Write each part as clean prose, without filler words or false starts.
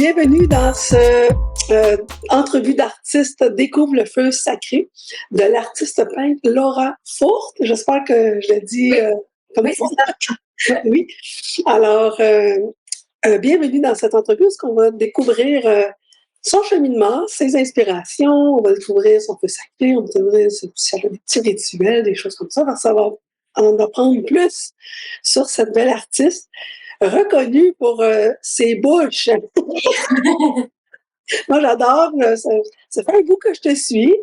Bienvenue dans ce entrevue d'artiste Découvre le feu sacré de l'artiste peintre Laura Fourte. J'espère que je l'ai dit comme Oui, c'est ça. oui. Alors, bienvenue dans cette entrevue où on va découvrir son cheminement, ses inspirations, on va découvrir son feu sacré, on va découvrir si elle a des petits rituels, des choses comme ça. Alors, ça va en apprendre plus sur cette belle artiste reconnue pour ses bouches. Moi, j'adore. Ça fait un bout que je te suis.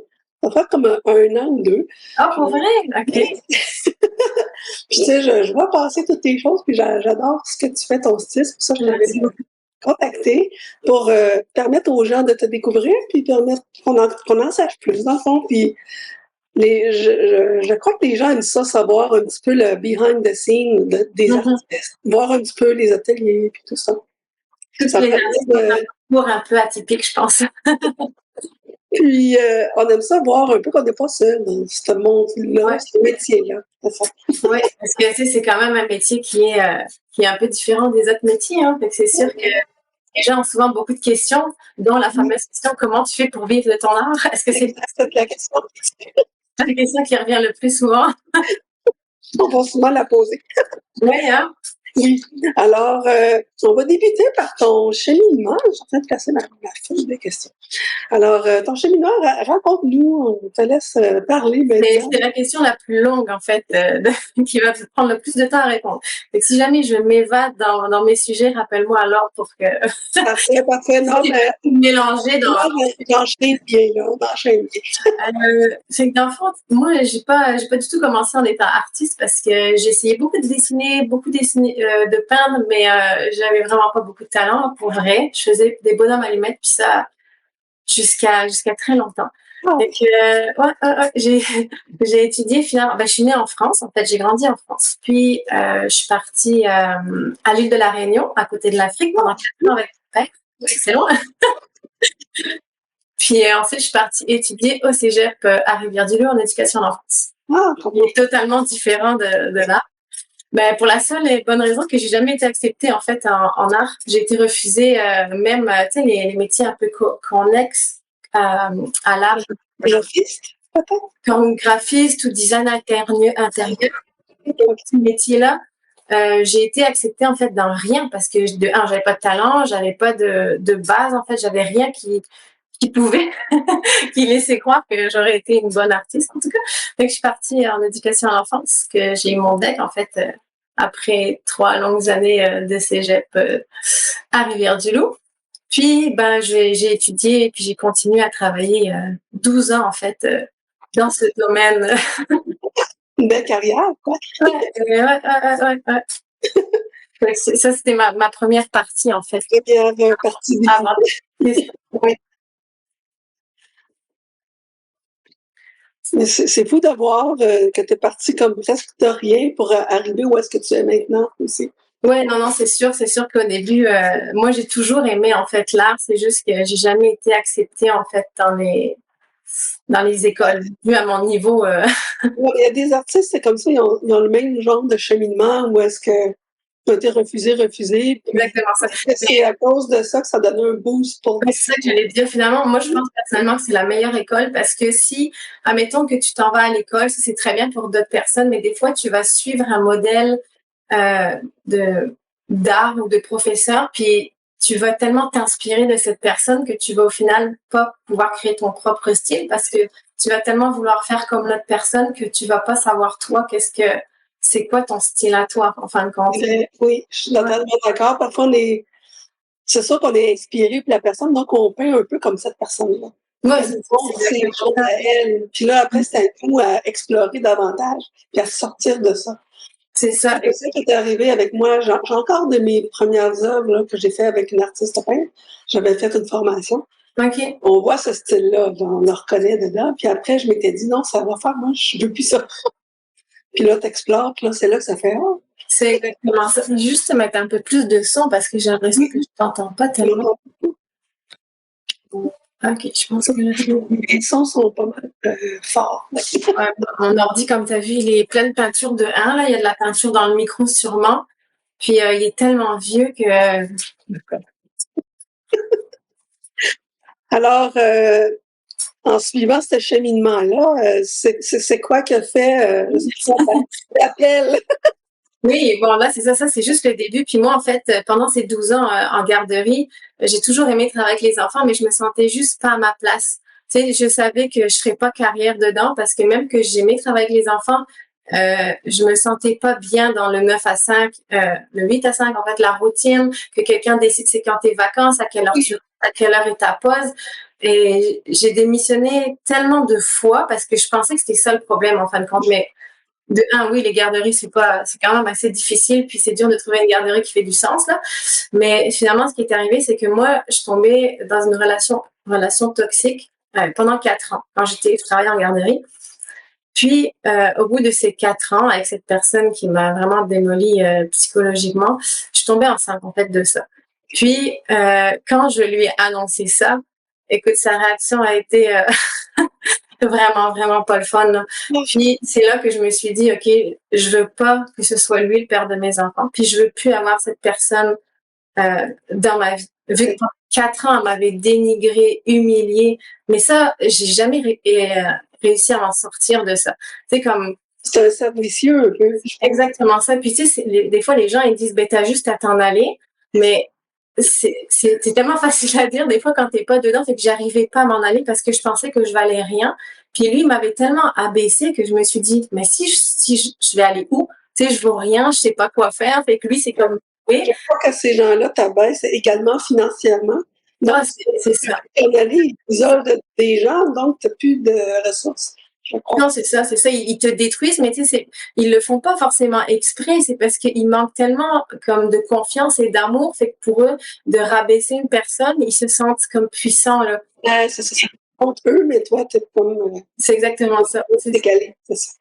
Ça fait comme un an ou deux. Ah, pour vrai? OK. Puis, tu sais, je vois passer toutes tes choses, puis j'adore ce que tu fais, ton style. C'est pour ça que je t'avais contacté pour permettre aux gens de te découvrir, puis permettre qu'on en sache plus, dans le fond. Puis, je crois que les gens aiment ça, savoir un petit peu le behind the scene des artistes, voir un petit peu les ateliers, puis tout ça. Toutes Ça les permet artistes ont un parcours un peu atypique, je pense. Puis, on aime ça voir un peu qu'on n'est pas seul dans ce monde-là, Ouais. ce métier-là. Oui, parce que tu sais, c'est quand même un métier qui est un peu différent des autres métiers. Hein. Fait que c'est sûr que les gens ont souvent beaucoup de questions, dont la fameuse question comment tu fais pour vivre de ton art? Est-ce que c'est la question? la question qui revient le plus souvent? On va souvent la poser. Oui, hein? Oui. Alors, on va débuter par ton cheminement. Je suis en train de placer ma fiche de questions. Alors, ton cheminement, raconte-nous, on te laisse parler maintenant. C'est la question la plus longue, en fait, qui va te prendre le plus de temps à répondre. Fait que si jamais je m'évade dans mes sujets, rappelle-moi alors pour que Parfait, parfait. Non, mais mélanger dans. j'enchaîne bien, là. On enchaîne bien. C'est que dans le fond, moi, j'ai pas du tout commencé en étant artiste parce que j'ai essayé beaucoup de dessiner, de peindre, mais j'avais vraiment pas beaucoup de talent pour vrai. Je faisais des bonhommes allumettes, puis ça jusqu'à très longtemps. Oh. Donc, j'ai étudié finalement. Ben, je suis née en France, en fait, j'ai grandi en France. Puis, je suis partie à l'île de la Réunion, à côté de l'Afrique, pendant 4 ans avec mon père. C'est loin. Puis ensuite, je suis partie étudier au cégep à Rivière-du-Loup en éducation d'enfance. Il est totalement différent de là. Ben, pour la seule et bonne raison que j'ai jamais été acceptée en fait en art. J'ai été refusée même, tu sais, les métiers un peu connexes à l'art. Graphiste, peut-être? Comme graphiste ou design intérieur. Ces métiers-là, j'ai été acceptée en fait dans rien parce que j'avais pas de talent, j'avais pas de base en fait, j'avais rien qui pouvait qui laissait croire que j'aurais été une bonne artiste en tout cas. Donc je suis partie en éducation à l'enfance, que j'ai eu mon DEC en fait après 3 longues années de cégep à Rivière-du-Loup. Puis ben j'ai étudié et puis j'ai continué à travailler 12 ans en fait dans ce domaine. Une belle carrière, quoi. Ouais. Ça, c'était ma première partie, en fait. Première partie du Oui. C'est fou de voir que tu es parti comme presque de rien pour arriver où est-ce que tu es maintenant aussi. Ouais, non, c'est sûr qu'au début, moi, j'ai toujours aimé, en fait, l'art. C'est juste que j'ai jamais été acceptée, en fait, dans les écoles, vu à mon niveau. Il y a des artistes, c'est comme ça, ils ont le même genre de cheminement où est-ce que tu as été refusé. Exactement ça. C'est à cause de ça que ça donne un boost pour C'est ça que j'allais dire. Finalement, moi, je pense personnellement que c'est la meilleure école parce que si, admettons que tu t'en vas à l'école, ça, c'est très bien pour d'autres personnes, mais des fois, tu vas suivre un modèle d'art ou de professeur, puis tu vas tellement t'inspirer de cette personne que tu vas au final pas pouvoir créer ton propre style parce que tu vas tellement vouloir faire comme l'autre personne que tu vas pas savoir toi c'est quoi ton style à toi en fin de compte. Oui, je suis totalement d'accord. Parfois, c'est sûr qu'on est inspiré par la personne, donc on peint un peu comme cette personne-là. Ouais, c'est chose à elle. Puis là, après, c'est un coup à explorer davantage, puis à sortir de ça. C'est ça. C'est ça qui est arrivé avec moi. J'ai encore de mes premières œuvres là, que j'ai fait avec une artiste peintre. J'avais fait une formation. Okay. On voit ce style-là, on le reconnaît dedans. Puis après, je m'étais dit, non, ça va faire, moi, je veux plus ça. Puis là, t'explores, puis là, c'est là que ça fait, oh. C'est exactement ça. Juste mettre un peu plus de son parce que j'ai l'impression que je t'entends pas tellement. Ok, je pense que les sons sont pas mal forts. Ouais, mon ordi, comme tu as vu, il est plein de peinture de 1. Là, il y a de la peinture dans le micro sûrement. Puis il est tellement vieux que Alors, en suivant ce cheminement-là, c'est quoi qui a fait, je sais pas, l'appel? Oui, bon, là, c'est ça, c'est juste le début. Puis moi, en fait, pendant ces 12 ans en garderie, j'ai toujours aimé travailler avec les enfants, mais je me sentais juste pas à ma place. Tu sais, je savais que je ferais pas carrière dedans parce que même que j'aimais travailler avec les enfants, je me sentais pas bien dans le 9 à 5, le 8 à 5, en fait, la routine, que quelqu'un décide c'est quand tes vacances, à quelle heure est ta pause. Et j'ai démissionné tellement de fois parce que je pensais que c'était ça le problème, en fin de compte. Mais de un, oui, les garderies, c'est quand même assez difficile, puis c'est dur de trouver une garderie qui fait du sens, là. Mais finalement, ce qui est arrivé, c'est que moi, je tombais dans une relation toxique pendant 4 ans, quand je travaillais en garderie. Puis, au bout de ces 4 ans, avec cette personne qui m'a vraiment démolie psychologiquement, je suis tombée enceinte, en fait, de ça. Puis, quand je lui ai annoncé ça, écoute, sa réaction a été vraiment, vraiment pas le fun, là. Puis c'est là que je me suis dit, OK, je veux pas que ce soit lui le père de mes enfants. Puis je veux plus avoir cette personne dans ma vie. Vu que pendant 4 ans, elle m'avait dénigrée, humiliée. Mais ça, j'ai jamais réussi à m'en sortir de ça. Tu sais, comme C'est un cercle vicieux un peu. exactement ça. Puis tu sais, des fois, les gens, ils disent, ben, t'as juste à t'en aller. Mais c'est tellement facile à dire des fois quand t'es pas dedans, fait que j'arrivais pas à m'en aller parce que je pensais que je valais rien. Puis lui, il m'avait tellement abaissé que je me suis dit, mais si je vais aller où? Tu sais, je vaux rien, je sais pas quoi faire. Fait que lui, c'est comme, oui, Je crois que ces gens-là t'abaissent également financièrement. Donc, ah, c'est ça. ils isolent des gens, donc tu n'as plus de ressources. Je crois. Non, c'est ça, c'est ça. Ils te détruisent, mais tu sais, ils le font pas forcément exprès. C'est parce qu'ils manquent tellement comme de confiance et d'amour, fait que pour eux, de rabaisser une personne, ils se sentent comme puissants, là. Ouais, c'est ça. C'est contre eux, mais toi, tu es comme C'est exactement ça. égalé. C'est ça.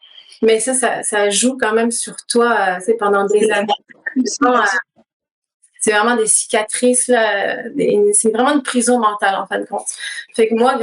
Mais ça joue quand même sur toi, tu sais, pendant des années. C'est vraiment des cicatrices, là. C'est vraiment une prison mentale, en fin de compte. Fait que moi,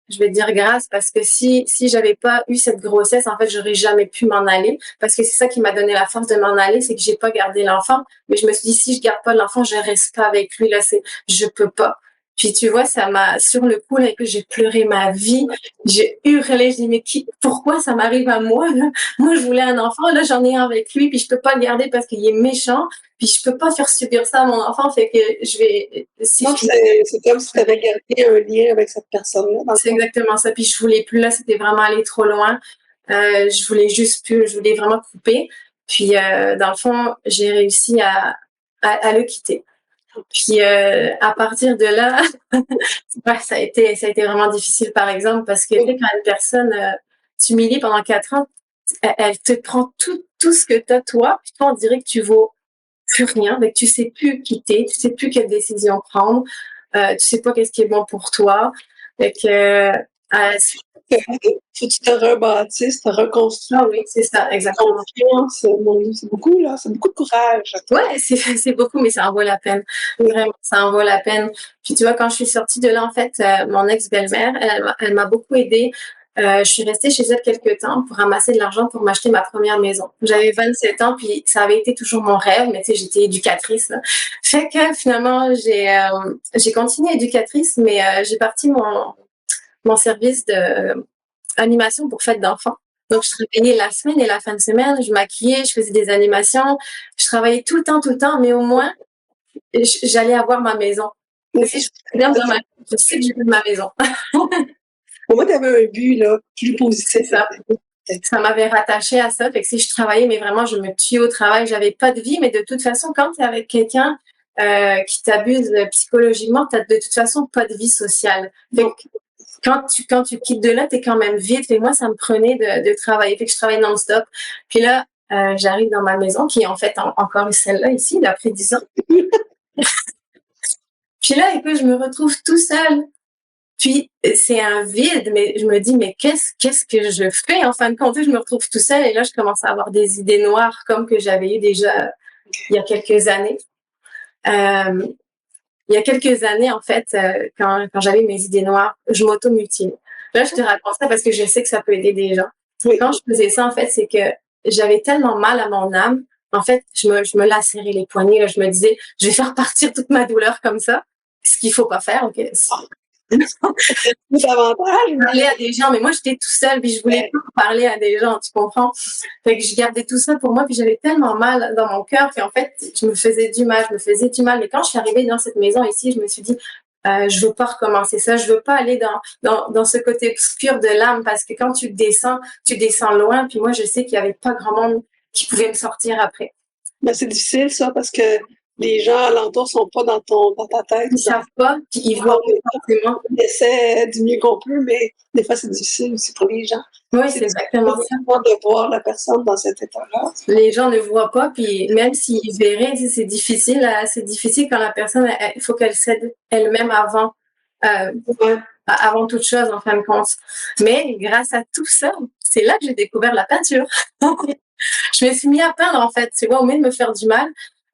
je vais dire grâce, parce que si j'avais pas eu cette grossesse, en fait, j'aurais jamais pu m'en aller. Parce que c'est ça qui m'a donné la force de m'en aller, c'est que j'ai pas gardé l'enfant. Mais je me suis dit, si je garde pas l'enfant, je reste pas avec lui, là, je peux pas. Puis tu vois, ça m'a, sur le coup, là, que j'ai pleuré ma vie, j'ai hurlé, j'ai dit, mais pourquoi ça m'arrive à moi, là? Moi, je voulais un enfant, là, j'en ai un avec lui, puis je peux pas le garder parce qu'il est méchant, puis je peux pas faire subir ça à mon enfant, fait que je vais, Donc, c'est comme si tu avais gardé un lien avec cette personne-là. c'est exactement ça, puis je voulais plus, là, c'était vraiment aller trop loin, je voulais juste plus, je voulais vraiment couper, puis dans le fond, j'ai réussi à le quitter. Puis à partir de là, ouais, ça a été vraiment difficile, par exemple, parce que tu sais, quand une personne t'humilie pendant 4 ans, elle te prend tout ce que t'as toi, puis toi on dirait que tu vaux plus rien, mais tu sais plus quitter, tu sais plus quelle décision prendre, tu sais pas qu'est-ce qui est bon pour toi, fait que Faut que tu te rebâtisses, te reconstruis. ah oui, c'est ça, exactement. Confiance, c'est beaucoup, là. C'est beaucoup de courage. Ouais, c'est beaucoup, mais ça en vaut la peine. Vraiment, ça en vaut la peine. Puis tu vois, quand je suis sortie de là, en fait, mon ex-belle-mère, elle m'a beaucoup aidée. Je suis restée chez elle quelques temps pour ramasser de l'argent pour m'acheter ma première maison. J'avais 27 ans, puis ça avait été toujours mon rêve, mais tu sais, j'étais éducatrice, là. Fait que finalement, j'ai continué éducatrice, mais j'ai parti mon service de animation pour fête d'enfants. Donc, je travaillais la semaine et la fin de semaine, je maquillais, je faisais des animations, je travaillais tout le temps, mais au moins, j'allais avoir ma maison. Mais Si je suis bien dans ma vie, je sais que j'ai plus de ma maison. au moins, tu avais un but, là, plus positif. C'est ça. Ça m'avait rattachée à ça. Fait que si je travaillais, mais vraiment, je me tuais au travail, j'avais pas de vie, mais de toute façon, quand tu es avec quelqu'un qui t'abuse psychologiquement, tu de toute façon pas de vie sociale. Fait que quand tu quittes de là, tu es quand même vide. Et moi, ça me prenait de travailler. Fait que je travaillais non-stop. Puis là, j'arrive dans ma maison, qui est en fait encore celle-là ici, après 10 ans. Puis là, et puis je me retrouve tout seul. Puis c'est un vide, mais je me dis, mais qu'est-ce que je fais? En fin de compte, je me retrouve tout seul et là, je commence à avoir des idées noires comme que j'avais eu déjà il y a quelques années. Il y a quelques années, en fait, quand j'avais mes idées noires, je m'auto-mutilais. Là, je te raconte ça parce que je sais que ça peut aider des gens. Oui. Quand je faisais ça, en fait, c'est que j'avais tellement mal à mon âme. En fait, je me lacérais les poignets. Là, je me disais, je vais faire partir toute ma douleur comme ça. ce qu'il faut pas faire, OK? Davantage. Parler à des gens, mais moi j'étais tout seul, puis je voulais pas parler à des gens, tu comprends? Fait que je gardais tout ça pour moi, puis j'avais tellement mal dans mon cœur qu'en fait, je me faisais du mal. Mais quand je suis arrivée dans cette maison ici, je me suis dit, je veux pas recommencer ça, je veux pas aller dans ce côté obscur de l'âme, parce que quand tu descends loin, puis moi je sais qu'il y avait pas grand monde qui pouvait me sortir après. Mais c'est difficile, ça, parce que les gens alentours sont pas dans ta tête. Ils savent pas, puis ils voient pas forcément. On essaie du mieux qu'on peut, mais des fois, c'est difficile aussi pour les gens. Oui, c'est exactement ça. De voir la personne dans cet état-là. Les gens ne voient pas, puis même s'ils verraient, c'est difficile quand la personne, il faut qu'elle cède elle-même avant toute chose, en fin de compte. Mais grâce à tout ça, c'est là que j'ai découvert la peinture. Je me suis mis à peindre, en fait. Tu vois, au lieu de me faire du mal,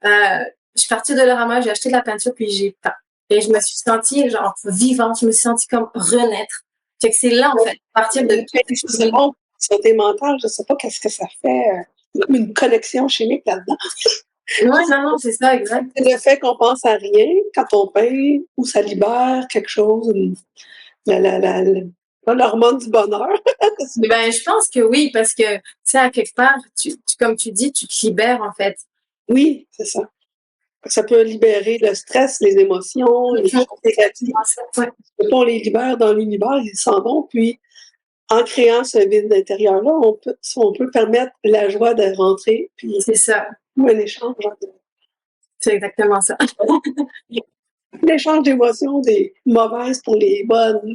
je suis partie de Dollarama, j'ai acheté de la peinture, puis j'ai peint. Et je me suis sentie, genre, vivante. Je me suis sentie comme renaître. Fait que c'est là, en fait, à partir de c'est bon, santé mentale, je sais pas qu'est-ce que ça fait, comme une connexion chimique là-dedans. Oui, non, c'est ça, exact. C'est le fait qu'on pense à rien quand on peint, ou ça libère quelque chose, l'hormone du bonheur. Ben, je pense que oui, parce que, tu sais, à quelque part, comme tu dis, tu te libères, en fait. Oui, c'est ça. Ça peut libérer le stress, les émotions, les choses négatives. Ouais. On les libère dans l'univers, ils s'en vont, puis en créant ce vide intérieur-là, on peut permettre la joie de rentrer, puis c'est ça. Ou un échange. C'est exactement ça. L'échange d'émotions, des mauvaises pour les bonnes.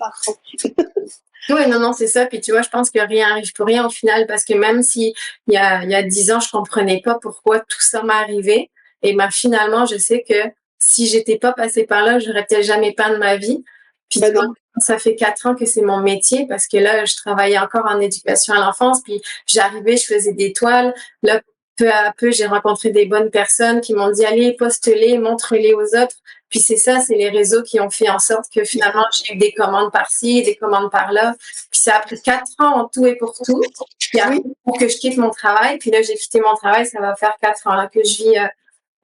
Oui, non, c'est ça. Puis tu vois, je pense que rien arrive pour rien au final, parce que même si il y a 10 ans, je comprenais pas pourquoi tout ça m'est arrivé. Et ben finalement, je sais que si j'étais pas passée par là, j'aurais peut-être jamais peint de ma vie. Puis tu vois, ça fait 4 ans que c'est mon métier, parce que là, je travaillais encore en éducation à l'enfance, puis j'arrivais, je faisais des toiles. Là, peu à peu, j'ai rencontré des bonnes personnes qui m'ont dit, allez, poste-les, montre-les aux autres. Puis c'est ça, c'est les réseaux qui ont fait en sorte que finalement, j'ai eu des commandes par-ci, des commandes par-là. Puis ça a pris 4 ans en tout et pour tout. Puis après, pour que je quitte mon travail. Puis là, j'ai quitté mon travail, ça va faire 4 ans là, que je vis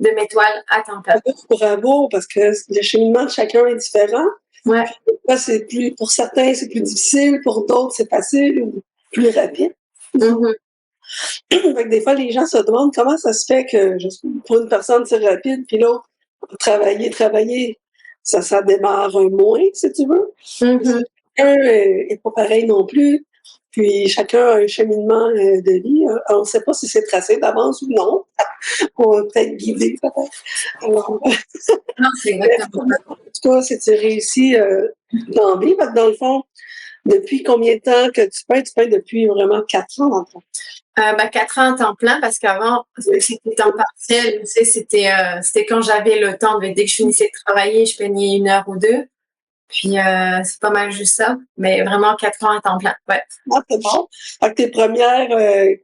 de mes toiles à temps plein. Bravo, parce que le cheminement de chacun est différent. Ouais. Pour certains, c'est plus difficile, pour d'autres, c'est facile ou plus rapide. Mm-hmm. Fait que des fois, les gens se demandent comment ça se fait que pour une personne, c'est rapide, puis l'autre, travailler, ça démarre moins, si tu veux. Mm-hmm. Chacun n'est pas pareil non plus. Puis chacun a un cheminement de vie. On ne sait pas si c'est tracé d'avance ou non. On va peut-être guider, peut-être. Alors, non, c'est exactement ça. En tout cas, c'est réussi d'emblée. Dans le fond, depuis combien de temps que tu peins? Tu peins depuis vraiment 4 ans, dans le fond. 4 ans à temps plein, parce qu'avant, c'était temps partiel. Tu sais, c'était quand j'avais le temps. Dès que je finissais de travailler, je peignais 1 heure ou 2. Puis, c'est pas mal juste ça. Mais vraiment 4 ans à temps plein, ouais. Ah, c'est bon. Fait que tes premières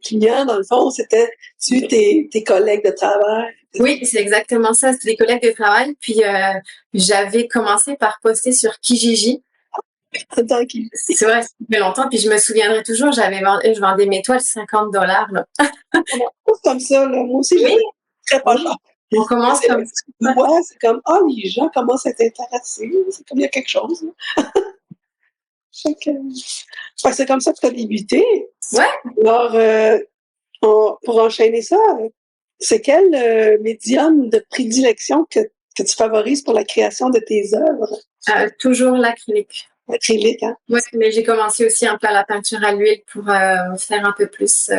clients, dans le fond, c'était tes collègues de travail? Oui, c'est exactement ça. C'était des collègues de travail. Puis, j'avais commencé par poster sur Kijiji. C'est vrai, ça fait longtemps. Puis, je me souviendrai toujours, je vendais mes toiles $50. Là. Comme ça, là. Moi aussi, j'ai très pas cher. On commence comme ça. Ouais, c'est comme, les gens commencent à être intéressés. C'est comme il y a quelque chose. C'est comme ça que tu as débuté. Ouais. Alors, pour enchaîner ça, c'est quel médium de prédilection que tu favorises pour la création de tes œuvres? Toujours l'acrylique. L'acrylique, hein? Oui, mais j'ai commencé aussi un peu la peinture à l'huile pour faire un peu plus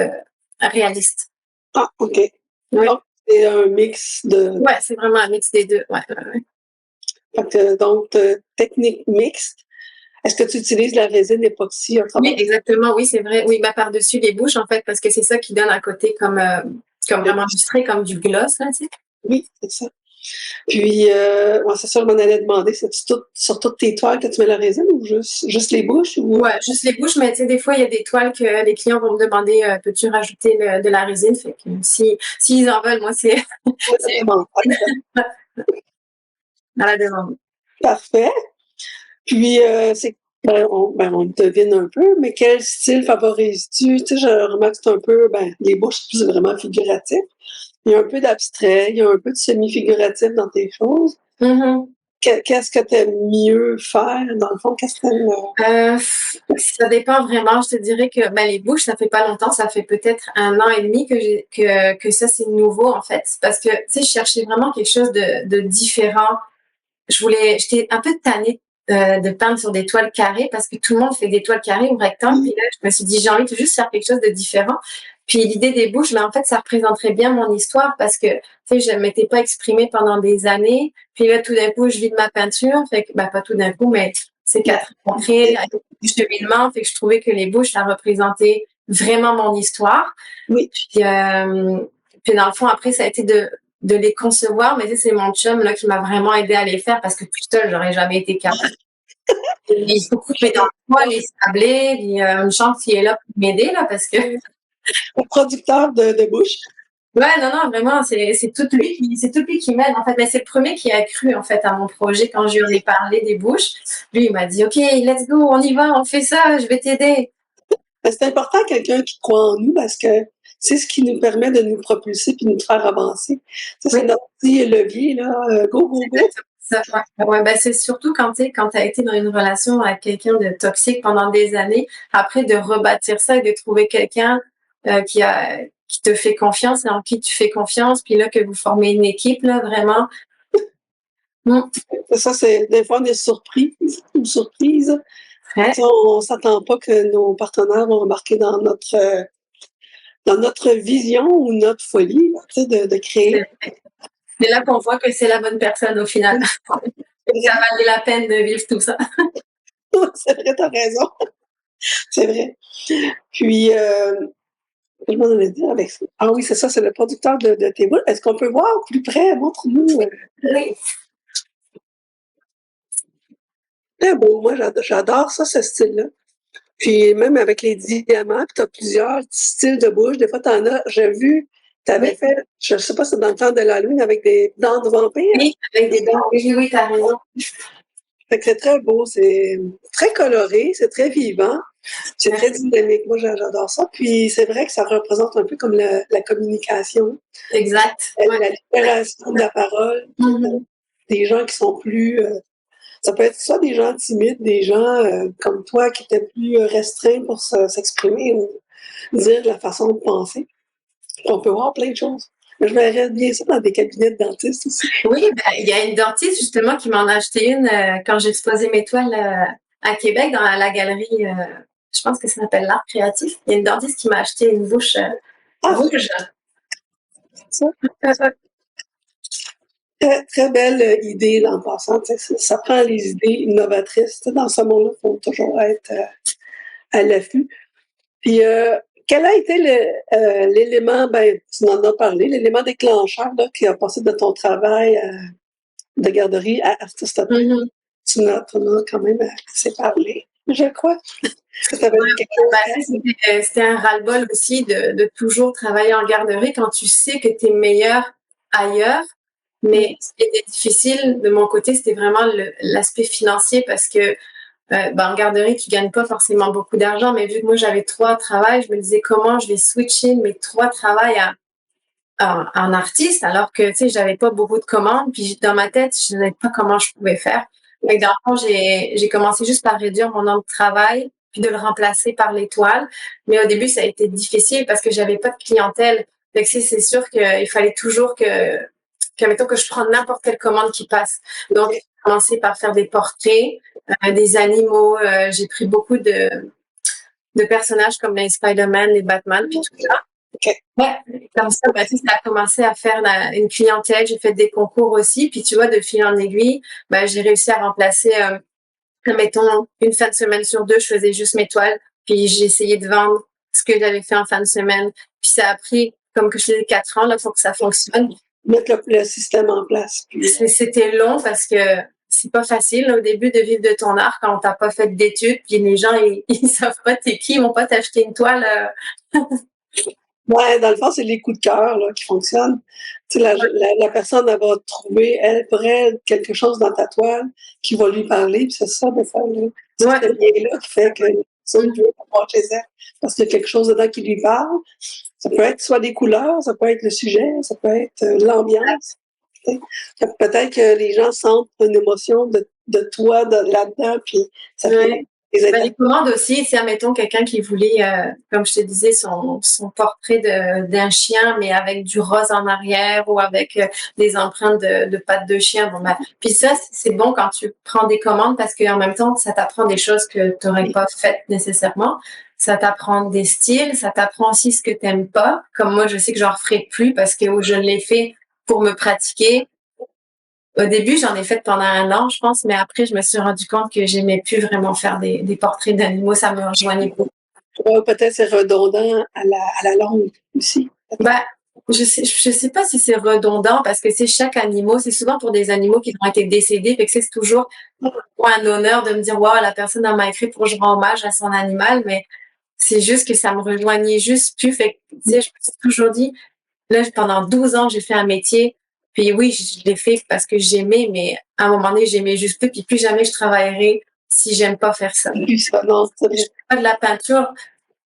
réaliste. Ah, OK. Oui. Donc, c'est un mix de... Oui, c'est vraiment un mix des deux. Ouais. Donc, technique mixte. Est-ce que tu utilises la résine époxy? Oui, exactement. Oui, c'est vrai. Oui, par-dessus les bouches, en fait, parce que c'est ça qui donne un côté comme vraiment illustré, comme du gloss, là, tu sais. Oui, c'est ça. Puis, c'est ça, je m'en allais demander, c'est sur toutes tes toiles que tu mets la résine ou juste les bouches? Oui, juste les bouches, mais tu sais, des fois, il y a des toiles que les clients vont me demander peux-tu rajouter de la résine? Fait que s'ils en veulent, moi, c'est. À la demande. Parfait. Puis, on devine un peu, mais quel style favorises-tu? Tu sais, je remarque que c'est un peu, les bouches, c'est vraiment figuratif. Il y a un peu d'abstrait, il y a un peu de semi-figuratif dans tes choses. Mm-hmm. qu'est-ce que tu aimes mieux faire, dans le fond? Qu'est-ce que t'aimes? Ça dépend vraiment. Je te dirais que les bouches, ça fait pas longtemps. Ça fait peut-être 1 an et demi que ça, c'est nouveau, en fait. Parce que, tu sais, je cherchais vraiment quelque chose de différent. J'étais un peu tannée de peindre sur des toiles carrées parce que tout le monde fait des toiles carrées ou rectangles. Puis là, je me suis dit, j'ai envie de juste faire quelque chose de différent. Puis l'idée des bouches, en fait, ça représenterait bien mon histoire parce que, tu sais, je ne m'étais pas exprimée pendant des années. Puis là, tout d'un coup, je vide ma peinture. Fait que, pas tout d'un coup, mais c'est 4 ans après, avec du cheminement. Fait que je trouvais que les bouches, ça représentait vraiment mon histoire. Oui. Puis dans le fond, après, ça a été de les concevoir, mais c'est mon chum là qui m'a vraiment aidé à les faire parce que toute seule, j'aurais jamais été capable. Il faut couper dans le poids, les sabler, puis une chance qui est là pour m'aider là parce que Le producteur de bouche. ouais, non, vraiment, c'est tout lui qui m'aide en fait. Mais c'est le premier qui a cru en fait à mon projet quand je lui ai parlé des bouches. Lui, il m'a dit OK, let's go, on y va, on fait ça, je vais t'aider. C'est important quelqu'un qui croit en nous parce que c'est ce qui nous permet de nous propulser puis de nous faire avancer. Ça, c'est notre petit levier, là. Go, go, go. Ça, ouais, c'est surtout quand tu as été dans une relation avec quelqu'un de toxique pendant des années, après de rebâtir ça et de trouver quelqu'un qui te fait confiance et en qui tu fais confiance, puis là que vous formez une équipe, là, vraiment. Ça, c'est des fois des surprises. Une surprise. Ouais. On s'attend pas que nos partenaires vont embarquer dans notre vision ou notre folie, de créer. C'est là qu'on voit que c'est la bonne personne au final. Ça valait la peine de vivre tout ça. C'est vrai, t'as raison. C'est vrai. Puis, je m'en allais dire avec ça. Ah oui, c'est ça, c'est le producteur de tes boules. Est-ce qu'on peut voir plus près? Montre-nous. Oui. Très beau. Moi, j'adore ça, ce style-là. Puis même avec les diamants, puis tu as plusieurs styles de bouche. Des fois, tu en as. J'ai vu, tu avais fait, je ne sais pas si c'est dans le temps de l'Halloween, avec des dents de vampire. Oui, avec des dents. Oui, tu as raison. Fait que c'est très beau, c'est très coloré, c'est très vivant, c'est très dynamique. Moi, j'adore ça. Puis c'est vrai que ça représente un peu comme la communication. Exact. La libération de la parole. Des gens qui sont plus... ça peut être soit des gens timides, des gens comme toi qui étaient plus restreints pour s'exprimer ou dire la façon de penser. On peut voir plein de choses. Je verrais bien ça dans des cabinets de dentistes aussi. Oui, il y a une dentiste justement qui m'en a acheté une quand j'ai exposé mes toiles à Québec dans la galerie, je pense que ça s'appelle l'art créatif. Il y a une dentiste qui m'a acheté une bouche rouge. Ça. Très, très belle idée en passant. Ça prend les idées innovatrices. Dans ce monde-là, il faut toujours être à l'affût. Puis, quel a été l'élément, tu en as parlé, l'élément déclencheur là, qui a passé de ton travail de garderie à artiste peintre? Tu en as quand même assez parlé, je crois. C'était un ras-le-bol aussi de toujours travailler en garderie quand tu sais que tu es meilleur ailleurs. Mais ce qui était difficile de mon côté, c'était vraiment l'aspect financier parce que en garderie, tu gagnes pas forcément beaucoup d'argent, mais vu que moi j'avais 3 travails, je me disais comment je vais switcher mes 3 travails en artiste alors que tu sais j'avais pas beaucoup de commandes, puis dans ma tête je savais pas comment je pouvais faire. Donc dans le fond, j'ai commencé juste par réduire mon nombre de travail puis de le remplacer par l'étoile. Mais au début ça a été difficile parce que j'avais pas de clientèle. Donc c'est sûr qu'il fallait toujours que mettons que je prends n'importe quelle commande qui passe. Donc j'ai commencé par faire des portraits, des animaux. J'ai pris beaucoup de personnages comme les Spider-Man, les Batman, puis tout ça. Okay. Ouais, comme ça, ça a commencé à faire une clientèle. J'ai fait des concours aussi. Puis tu vois, de fil en aiguille, j'ai réussi à remplacer, mettons, une fin de semaine sur 2, je faisais juste mes toiles. Puis j'ai essayé de vendre ce que j'avais fait en fin de semaine. Puis ça a pris, comme que je disais, 4 ans là, pour que ça fonctionne. Mettre le système en place. Puis... C'était long parce que c'est pas facile là, au début de vivre de ton art quand t'as pas fait d'études. Puis les gens, ils savent pas t'es qui, ils vont pas t'acheter une toile. Ouais, dans le fond, c'est les coups de cœur là, qui fonctionnent. Tu sais, la personne, elle va trouver, elle, pour elle, quelque chose dans ta toile qui va lui parler, puis c'est ça, de faire là. C'est ce lien-là qui fait que ça veut avoir chez elle. Parce qu'il y a quelque chose dedans qui lui parle. Ça peut être soit des couleurs, ça peut être le sujet, ça peut être l'ambiance. Peut-être que les gens sentent une émotion de toi là-dedans, puis ça fait les commandes aussi, si admettons quelqu'un qui voulait, comme je te disais, son portrait d'un chien, mais avec du rose en arrière ou avec des empreintes de pattes de chien. Bon, ben, puis ça, c'est bon quand tu prends des commandes parce qu'en même temps, ça t'apprend des choses que tu n'aurais pas faites nécessairement. Ça t'apprend des styles, ça t'apprend aussi ce que tu n'aimes pas. Comme moi, je sais que j'en referai plus parce que je l'ai fait pour me pratiquer. Au début, j'en ai fait pendant 1 an, je pense, mais après, je me suis rendu compte que j'aimais plus vraiment faire des portraits d'animaux. Ça me rejoignait beaucoup. Peut-être c'est redondant à la longue aussi. Ben, je sais pas si c'est redondant parce que c'est chaque animal, c'est souvent pour des animaux qui ont été décédés, fait que c'est toujours un honneur de me dire, waouh, la personne m'a écrit pour que je rends hommage à son animal, mais c'est juste que ça me rejoignait juste plus. Fait que, tu sais, je me suis toujours dit, là, pendant 12 ans, j'ai fait un métier. Puis oui, je l'ai fait parce que j'aimais, mais à un moment donné, j'aimais juste plus. Puis plus jamais je travaillerai si j'aime pas faire ça. Plus ça, non, Je fais pas de la peinture,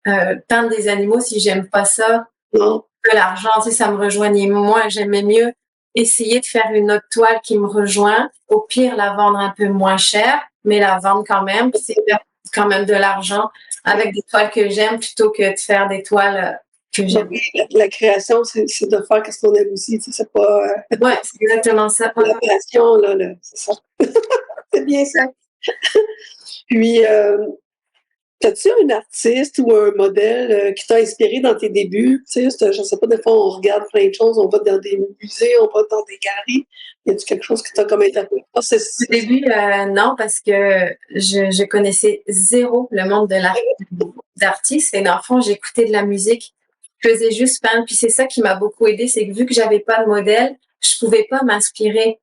peindre des animaux si j'aime pas ça. Non. Que l'argent, tu sais, ça me rejoignait moins. J'aimais mieux essayer de faire une autre toile qui me rejoint. Au pire, la vendre un peu moins cher, mais la vendre quand même. Puis c'est faire quand même de l'argent avec des toiles que j'aime plutôt que de faire des toiles que j'aime. La création, c'est de faire ce qu'on aime aussi. C'est pas. Ouais, c'est exactement ça. La passion, là c'est ça. C'est bien ça. Puis, as-tu un artiste ou un modèle qui t'a inspiré dans tes débuts? Tu sais, je sais pas, des fois, on regarde plein de choses, on va dans des musées, on va dans des galeries. Y a-tu quelque chose qui t'a comme interpellé? Au début, non, parce que je connaissais zéro le monde de d'artiste. Et dans le fond, j'écoutais de la musique. Je faisais juste peindre. Puis c'est ça qui m'a beaucoup aidée, c'est que vu que j'avais pas de modèle, je pouvais pas m'inspirer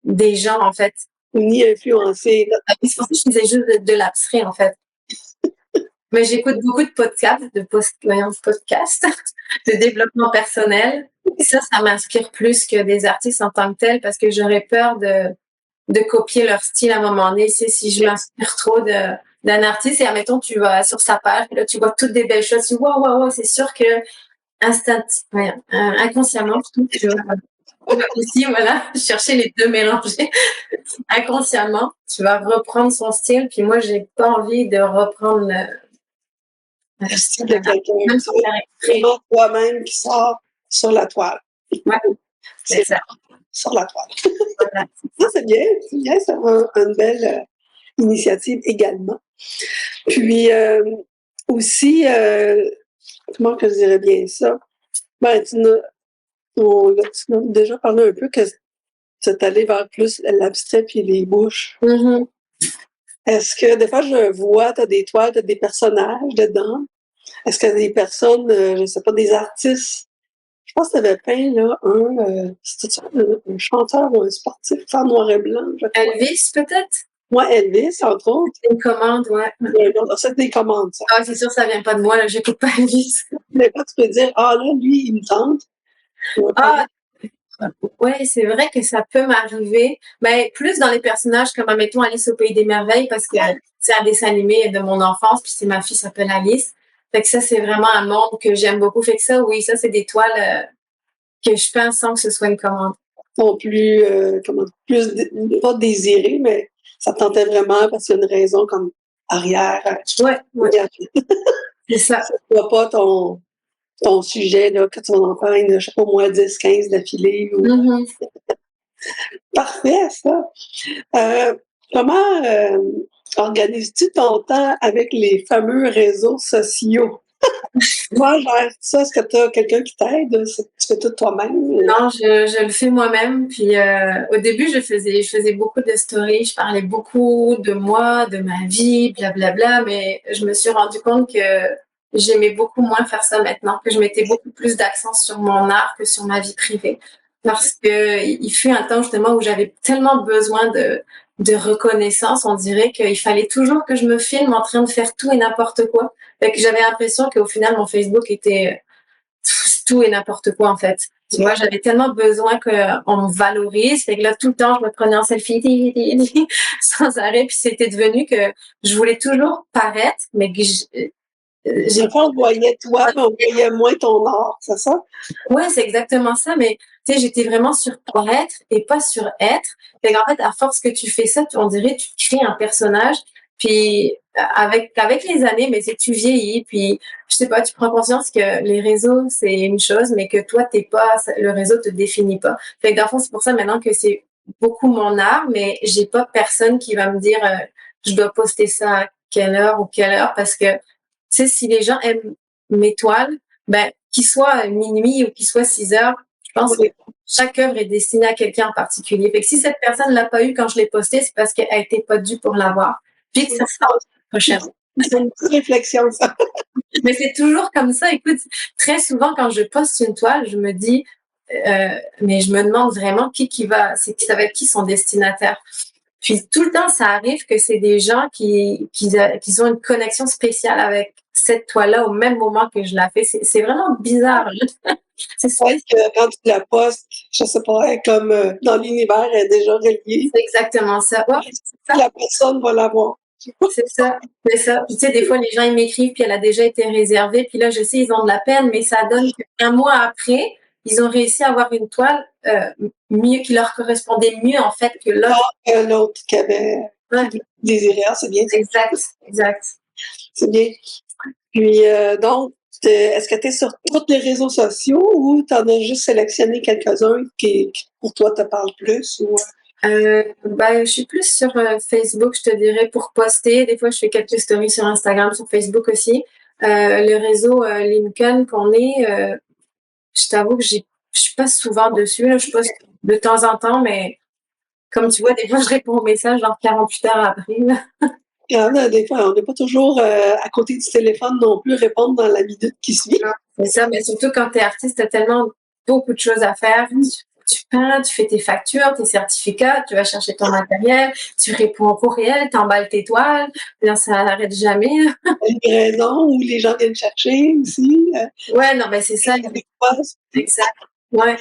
des gens, en fait. Ni influencer. C'est pour ça que je faisais juste de l'abstrait, en fait. Mais j'écoute beaucoup de podcasts, de développement personnel. Ça m'inspire plus que des artistes en tant que tels parce que j'aurais peur de copier leur style à un moment donné. Si je m'inspire trop d'un artiste et admettons, tu vas sur sa page, là, tu vois toutes des belles choses, tu vois, waouh, c'est sûr que inconsciemment, tu vas aussi, voilà, chercher les deux mélangés. Inconsciemment, tu vas reprendre son style, puis moi, j'ai pas envie de reprendre Le style de quelqu'un. C'est vraiment toi-même qui sort sur la toile. Ouais, c'est ça. Sur la toile. Voilà. Ça, c'est bien, c'est une belle initiative également. Puis aussi, comment que je dirais bien ça? Ben, tu as déjà parlé un peu que tu es allé vers plus l'abstrait puis les bouches. Mm-hmm. Est-ce que des fois, je vois, tu as des toiles, tu as des personnages dedans? Est-ce qu'il y a des personnes, je ne sais pas, des artistes? Je pense que tu avais peint là, c'était un chanteur ou un sportif en noir et blanc. Elvis, peut-être? Moi, Elvis, entre autres. C'est une commande, ouais. C'est des commandes, ça. Ah, c'est sûr, ça vient pas de moi, là, j'écoute pas Elvis. Mais pas, tu peux dire, ah là, lui, il me tente. Ah, ouais, c'est vrai que ça peut m'arriver, mais plus dans les personnages comme, admettons, Alice au Pays des Merveilles, parce que c'est un dessin animé de mon enfance, puis c'est ma fille s'appelle Alice. Fait que ça, c'est vraiment un monde que j'aime beaucoup. Fait que ça, oui, ça, c'est des toiles que je peins sans que ce soit une commande. Non plus, pas désiré, mais ça te tentait vraiment parce qu'il y a une raison comme arrière. Ouais. C'est ça. Ça ne voit pas ton sujet, là, que tu vas en faire, je sais pas, moins 10, 15 d'affilée. Ou... Mm-hmm. Parfait, ça. Comment organises-tu ton temps avec les fameux réseaux sociaux? Moi, genre, ça, est-ce que tu as quelqu'un qui t'aide? Tu fais tout toi-même? Non, je le fais moi-même. Puis au début, je faisais beaucoup de stories. Je parlais beaucoup de moi, de ma vie, blablabla. Mais je me suis rendu compte que j'aimais beaucoup moins faire ça maintenant, que je mettais beaucoup plus d'accent sur mon art que sur ma vie privée. Parce que il fut un temps justement où j'avais tellement besoin de reconnaissance. On dirait qu'il fallait toujours que je me filme en train de faire tout et n'importe quoi. Fait que j'avais l'impression qu'au final, mon Facebook était tout et n'importe quoi, en fait. Tu vois, j'avais tellement besoin qu'on me valorise. Fait que là, tout le temps, je me prenais en selfie sans arrêt. Puis c'était devenu que je voulais toujours paraître, mais que Des fois, on voyait toi, mais on voyait moins ton art, c'est ça? Ouais, c'est exactement ça, mais tu sais, j'étais vraiment sur paraître et pas sur être. Fait qu'en fait, à force que tu fais ça, on dirait tu crées un personnage, puis avec les années, mais c'est que tu vieillis, puis je sais pas, tu prends conscience que les réseaux, c'est une chose, mais que toi, t'es pas, le réseau te définit pas. Fait que dans le fond, c'est pour ça maintenant que c'est beaucoup mon art, mais j'ai pas personne qui va me dire je dois poster ça à quelle heure ou quelle heure, parce que, tu sais, si les gens aiment mes toiles, ben, qu'il soit minuit ou qu'il soit 6 heures, je pense que chaque œuvre est destinée à quelqu'un en particulier. Fait que si cette personne l'a pas eu quand je l'ai postée, c'est parce qu'elle était pas due pour l'avoir. Puis ça sort prochainement. C'est une petite réflexion, ça. Mais c'est toujours comme ça. Écoute, très souvent, quand je poste une toile, je me dis, mais je me demande vraiment ça va être qui son destinataire. Puis tout le temps, ça arrive que c'est des gens qui ont une connexion spéciale avec cette toile-là au même moment que je la fais. C'est vraiment bizarre. C'est vrai que quand tu la postes, je sais pas, elle est comme dans l'univers, elle est déjà reliée. C'est exactement ça. Ouais, ça. La personne va l'avoir. C'est ça, c'est ça. Puis, tu sais, des fois, les gens, ils m'écrivent, puis elle a déjà été réservée. Puis là, je sais, ils ont de la peine, mais ça donne qu'un mois après, ils ont réussi à avoir une toile mieux, qui leur correspondait mieux, en fait, que l'autre. L'autre qui avait désiré, c'est bien. Exact, exact. C'est bien. Puis, donc, est-ce que tu es sur tous les réseaux sociaux ou tu en as juste sélectionné quelques-uns qui, pour toi, te parlent plus? Ou... Je suis plus sur Facebook, je te dirais, pour poster. Des fois, je fais quelques stories sur Instagram, sur Facebook aussi. Le réseau Lincoln qu'on est, je t'avoue que je suis pas souvent dessus. Là. Je poste de temps en temps, mais comme tu vois, des fois, je réponds aux messages genre 48 heures après. Des fois, on n'est pas toujours à côté du téléphone non plus, répondre dans la minute qui suit. C'est ça, mais surtout quand tu es artiste, tu as tellement beaucoup de choses à faire. Tu peins, tu fais tes factures, tes certificats, tu vas chercher ton matériel, tu réponds au courriel, tu emballes tes toiles. Là, ça n'arrête jamais. Une livraison où les gens viennent chercher aussi. Ouais, non, mais c'est ça. Exact. Ouais.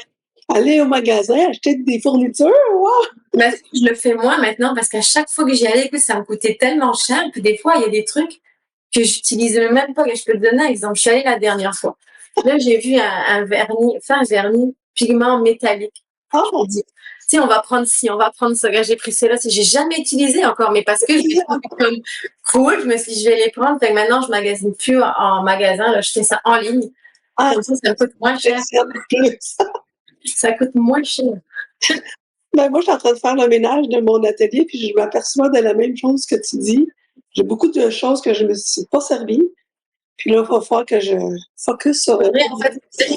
Aller au magasin, acheter des fournitures, wow! Ben, je le fais moins maintenant parce qu'à chaque fois que j'y allais, écoute, ça me coûtait tellement cher. Puis des fois, il y a des trucs que j'utilisais même pas. Je peux te donner un exemple. Je suis allée la dernière fois. Là, j'ai vu un vernis pigment métallique. Oh. Je me dis, tu sais, on va prendre ci, on va prendre ça. J'ai pris ceux-là, j'ai jamais utilisé encore, mais parce que je les trouve comme cool, je me suis dit, je vais les prendre. Fait que maintenant, je magasine plus en magasin. Là, je fais ça en ligne. Comme ça coûte moins cher. Ça coûte moins cher. Ben, moi, je suis en train de faire le ménage de mon atelier, puis je m'aperçois de la même chose que tu dis. J'ai beaucoup de choses que je me suis pas servi. Puis là, il va falloir que je focus sur... En fait, tu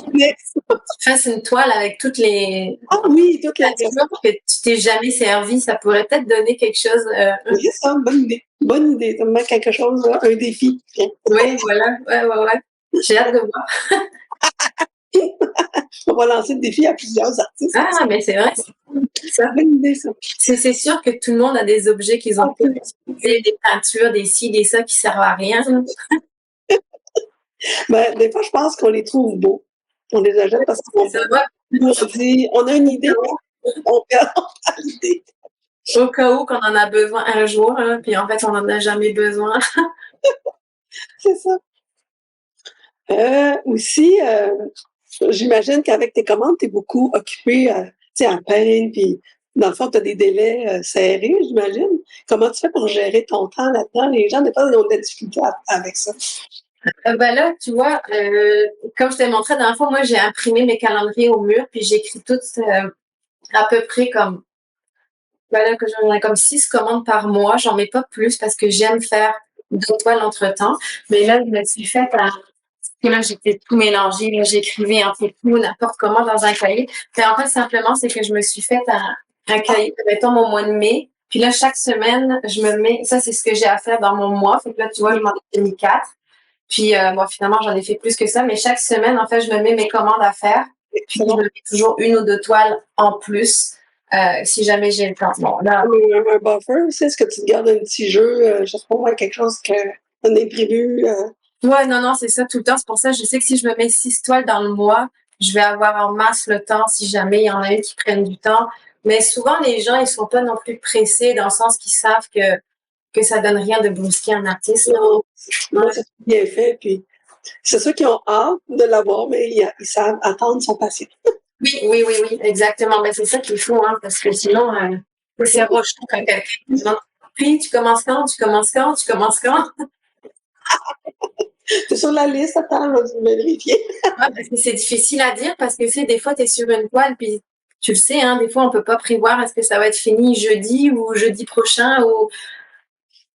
fasses une toile avec toutes les... Ah oui, toutes les... que tu t'es jamais servi, ça pourrait peut-être donner quelque chose... Oui, c'est une bonne idée. Bonne idée. Ça me met quelque chose, là, un défi. Oui, voilà. Ouais. J'ai hâte de voir. On va lancer le défi à plusieurs artistes. Ah, mais c'est vrai. C'est une bonne idée, ça. C'est sûr que tout le monde a des objets qu'ils ont utilisés, des peintures, des ci, des ça qui servent à rien. Ben, des fois, je pense qu'on les trouve beaux. On les achète parce qu'on dit, on a une idée, on perd l'idée. Au cas où qu'on en a besoin un jour, hein, puis en fait, on n'en a jamais besoin. C'est ça. Aussi, j'imagine qu'avec tes commandes, tu es beaucoup occupée à peindre, puis dans le fond, tu as des délais serrés, j'imagine. Comment tu fais pour gérer ton temps là-dedans? Les gens, des fois, ils ont des difficultés avec ça. Là, tu vois, comme je t'ai montré la dernière fois, moi, j'ai imprimé mes calendriers au mur, puis j'écris toutes à peu près comme... là, que j'en ai comme 6 commandes par mois. J'en mets pas plus parce que j'aime faire d'autres toiles entre-temps. Mais là, je me suis faite à... Là, j'étais tout mélangée. Là, j'écrivais un peu tout, n'importe comment dans un cahier. Mais en fait, simplement, c'est que je me suis faite un cahier, mettons, au mois de mai. Puis là, chaque semaine, je me mets... Ça, c'est ce que j'ai à faire dans mon mois. Fait que là, tu vois, je m'en ai mis 4. Puis, finalement, j'en ai fait plus que ça. Mais chaque semaine, en fait, je me mets mes commandes à faire. Puis, je me mets toujours 1 ou 2 toiles en plus. Si jamais j'ai le temps. Bon, là... Un buffer aussi, est-ce que tu te gardes un petit jeu, je sais pas, quelque chose un imprévu? Ouais, non, c'est ça tout le temps. C'est pour ça que je sais que si je me mets 6 toiles dans le mois, je vais avoir en masse le temps si jamais il y en a une qui prennent du temps. Mais souvent, les gens, ils sont pas non plus pressés dans le sens qu'ils savent que que ça donne rien de brusquer un artiste. Non, c'est bien fait, puis c'est ceux qui ont hâte de l'avoir, mais ils savent attendre, sont patients. Oui, exactement. Mais c'est ça qu'il faut, hein, parce que sinon, c'est rochant quand quelqu'un te demande puis tu commences quand? C'est sur la liste, attends, je vais vérifier. Ouais, parce que c'est difficile à dire parce que des fois, tu es sur une toile, puis tu le sais, hein, des fois, on peut pas prévoir est-ce que ça va être fini jeudi ou jeudi prochain ou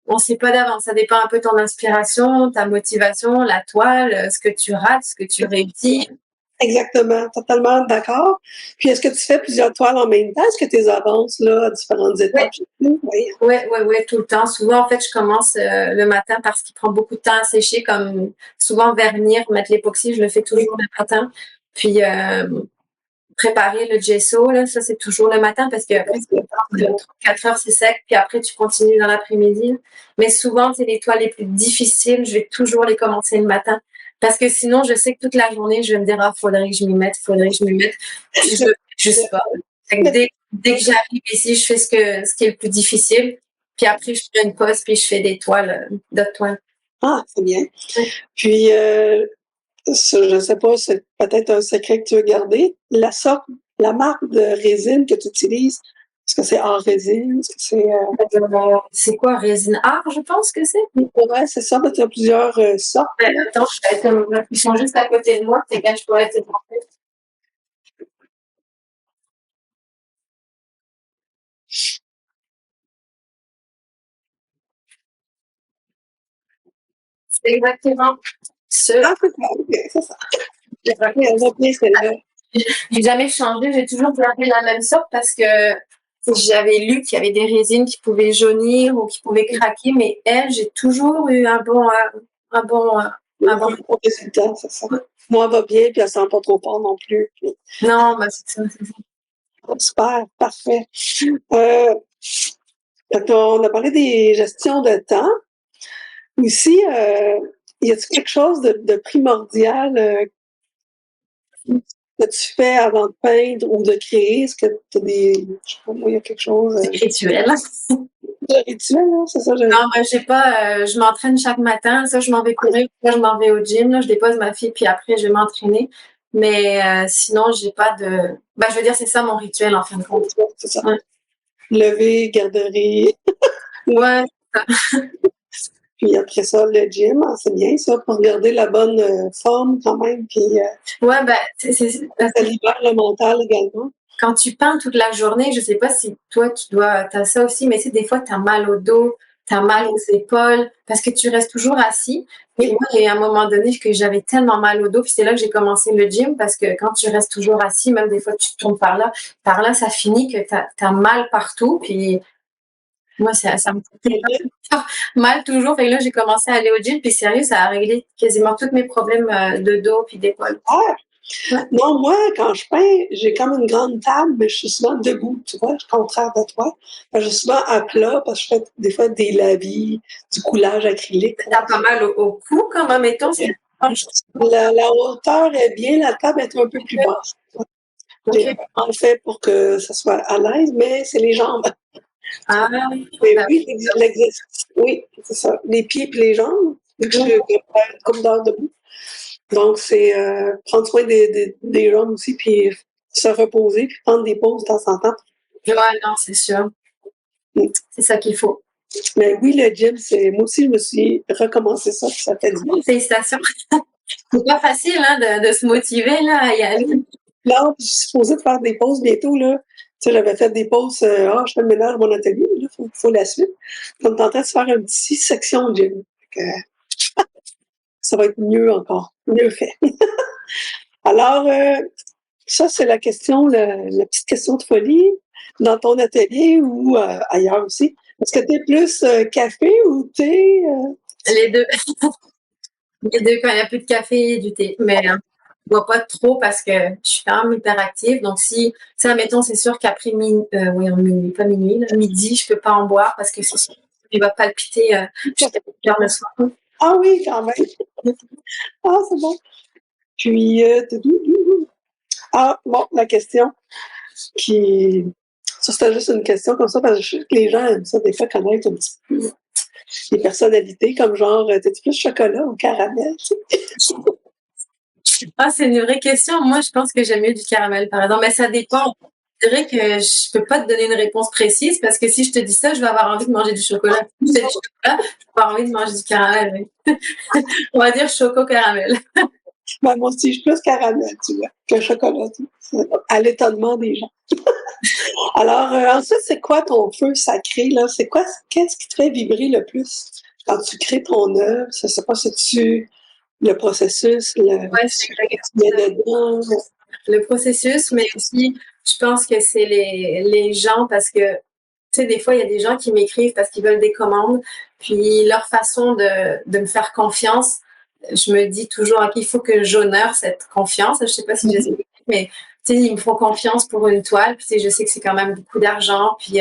on sait pas d'avance. Ça dépend un peu de ton inspiration, ta motivation, la toile, ce que tu rates, ce que tu réussis. Exactement, totalement d'accord. Puis est-ce que tu fais plusieurs toiles en même temps? Est-ce que tu avances là, à différentes étapes? Oui. Ouais, tout le temps. Souvent, en fait, je commence le matin parce qu'il prend beaucoup de temps à sécher, comme souvent vernir, mettre l'époxy, je le fais toujours le matin. Puis préparer le gesso, là, ça c'est toujours le matin parce que après, 4 heures, c'est sec, puis après, tu continues dans l'après-midi. Mais souvent, c'est les toiles les plus difficiles, je vais toujours les commencer le matin. Parce que sinon, je sais que toute la journée, je vais me dire, ah, faudrait que je m'y mette. Puis je sais pas. Dès que j'arrive ici, je fais ce qui est le plus difficile. Puis après, je prends une pause, puis je fais des toiles, d'autres toiles. Ah, c'est bien. Puis, je ne sais pas, c'est peut-être un secret que tu veux garder. La marque de résine que tu utilises, est-ce que c'est en résine? Est-ce que c'est. C'est quoi, résine art, je pense que c'est? Ouais, c'est ça, mais tu as plusieurs sortes. Attends, ils sont juste à côté de moi, c'est quand je pourrais te montrer. C'est exactement ce. Ah, c'est ça, ok, c'est ça. Elle va bien, celle-là. J'ai jamais changé, j'ai toujours gardé la même sorte parce que j'avais lu qu'il y avait des résines qui pouvaient jaunir ou qui pouvaient craquer, mais elle, j'ai toujours eu un bon résultat, c'est ça. Moi, elle va bien, puis elle sent pas trop fort non plus. Puis... Non, bah c'est ça. Super, parfait. On a parlé des gestions de temps. Aussi, y a-t-il quelque chose de primordial que tu fais avant de peindre ou de créer? Est-ce que tu as des. Je sais pas, moi, il y a quelque chose. Rituel. De rituel, hein? C'est ça? Non, moi, j'ai pas. Je m'entraîne chaque matin. Ça, je m'en vais courir. Là, je m'en vais au gym. Là, je dépose ma fille, puis après, je vais m'entraîner. Mais sinon, j'ai pas de. Ben, je veux dire, c'est ça mon rituel, en fin de compte. C'est ça. Ouais. Lever, garderie. Ouais. Puis après ça, le gym, hein, c'est bien ça, pour garder la bonne forme quand même. Puis, ouais, ben, ça libère le mental également. Quand tu peins toute la journée, je sais pas si toi, t'as ça aussi, mais c'est des fois, t'as mal au dos, t'as mal aux épaules, parce que tu restes toujours assis. Et moi, il y a un moment donné que j'avais tellement mal au dos, puis c'est là que j'ai commencé le gym, parce que quand tu restes toujours assis, même des fois, tu tournes par là, ça finit que t'as mal partout, puis moi, ça me fait mal toujours. Et là, j'ai commencé à aller au gym, puis sérieux, ça a réglé quasiment tous mes problèmes de dos puis d'épaule. Ah! Ouais. Non, moi, quand je peins, j'ai comme une grande table, mais je suis souvent debout, tu vois, contraire de toi. Je suis souvent à plat parce que je fais des fois des lavis, du coulage acrylique. T'as pas mal au cou, quand même, mettons. La hauteur est bien, la table est un peu plus basse. Okay. En fait, pour que ça soit à l'aise, mais c'est les jambes. Ah, mais oui, l'exercice, oui, c'est ça. Les pieds et les jambes, vu que je fais une couple d'heures debout. Donc, c'est prendre soin des jambes aussi, puis se reposer, puis prendre des pauses de temps en temps. Ouais, non, c'est sûr. C'est ça qu'il faut. Mais oui, le gym, moi aussi, je me suis recommencé ça, puis ça fait du bien. Félicitations. C'est pas facile, hein, de se motiver, là, à y aller. Là, je suis supposée de faire des pauses bientôt, là. Tu sais, j'avais fait des pauses, je fais le ménage à mon atelier, mais là, il faut la suite. On est en train de se faire une petite section de gym. Ça va être mieux encore, mieux fait. Alors, ça, c'est la question, la petite question de folie. Dans ton atelier ou ailleurs aussi, est-ce que tu es plus café ou thé? Les deux. Les deux, quand il n'y a plus de café et du thé. Mais je ne bois pas trop parce que je suis quand même hyperactive. Donc, si, admettons, c'est sûr qu'après minuit, pas minuit, là, midi, je ne peux pas en boire parce que c'est sûr qu'il va palpiter jusqu'à 4 heures le soir. Ah oui, quand même. Ah, c'est bon. Puis, ah, bon, la question qui. Ça, c'était juste une question comme ça, parce que je sais que les gens aiment ça, des fois, connaître un petit peu les personnalités, comme genre, t'es-tu plus chocolat ou caramel? Ah, c'est une vraie question. Moi, je pense que j'aime mieux du caramel, par exemple. Mais ça dépend. Je dirais que je peux pas te donner une réponse précise parce que si je te dis ça, je vais avoir envie de manger du chocolat. Si je te dis chocolat, je vais avoir envie de manger du caramel. Oui. On va dire choco-caramel. Ben, moi aussi, je suis plus caramel, tu vois, que chocolat, tu vois, à l'étonnement des gens. Alors, ensuite, c'est quoi ton feu sacré, là? C'est quoi, qu'est-ce qui te fait vibrer le plus quand tu crées ton œuvre? Je sais pas si tu, le processus, Ouais, ce c'est que tu mets dedans. le processus, mais aussi, je pense que c'est les gens parce que, tu sais, des fois, il y a des gens qui m'écrivent parce qu'ils veulent des commandes, puis leur façon de me faire confiance, je me dis toujours, OK, il faut que j'honore cette confiance. Je sais pas si j'explique, mais tu sais, ils me font confiance pour une toile, puis tu sais, je sais que c'est quand même beaucoup d'argent, puis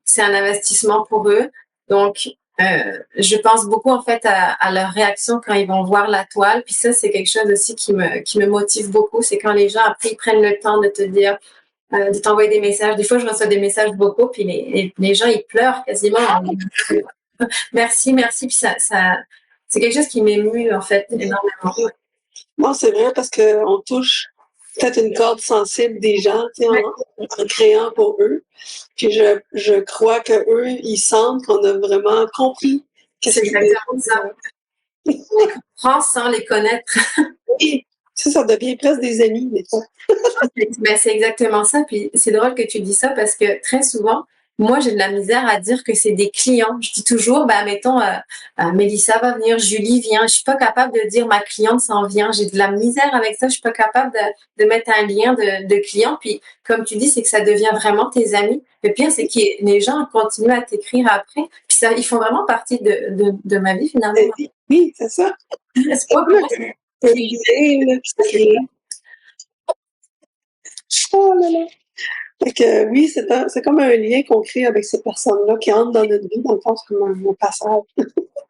c'est un investissement pour eux. Donc, je pense beaucoup en fait à leur réaction quand ils vont voir la toile. Puis ça, c'est quelque chose aussi qui me motive beaucoup. C'est quand les gens après ils prennent le temps de te dire, de t'envoyer des messages. Des fois, je reçois des messages vocaux, puis les gens ils pleurent quasiment. Merci, merci. Puis ça c'est quelque chose qui m'émue en fait énormément. Non, c'est vrai parce qu'on touche peut-être une corde sensible des gens, tu sais, en créant pour eux. Puis je crois que eux, ils sentent qu'on a vraiment compris C'est qu'est-ce qu'ils exactement ça. On les comprend sans les connaître. Oui, ça devient presque des amis, des fois. Ben, c'est exactement ça. Puis c'est drôle que tu dis ça parce que très souvent, moi, j'ai de la misère à dire que c'est des clients. Je dis toujours, ben, mettons, Mélissa va venir, Julie vient. Je suis pas capable de dire ma cliente s'en vient. J'ai de la misère avec ça. Je suis pas capable de mettre un lien de client. Puis, comme tu dis, c'est que ça devient vraiment tes amis. Le pire, c'est que les gens continuent à t'écrire après. Puis ça, ils font vraiment partie de ma vie, finalement. Oui, c'est ça. C'est pas pour moi, c'est Un lien, là, qui se crée. Oh là là. Fait que oui, c'est comme un lien qu'on crée avec ces personnes-là qui entrent dans notre vie, dans le fond, c'est comme un passage.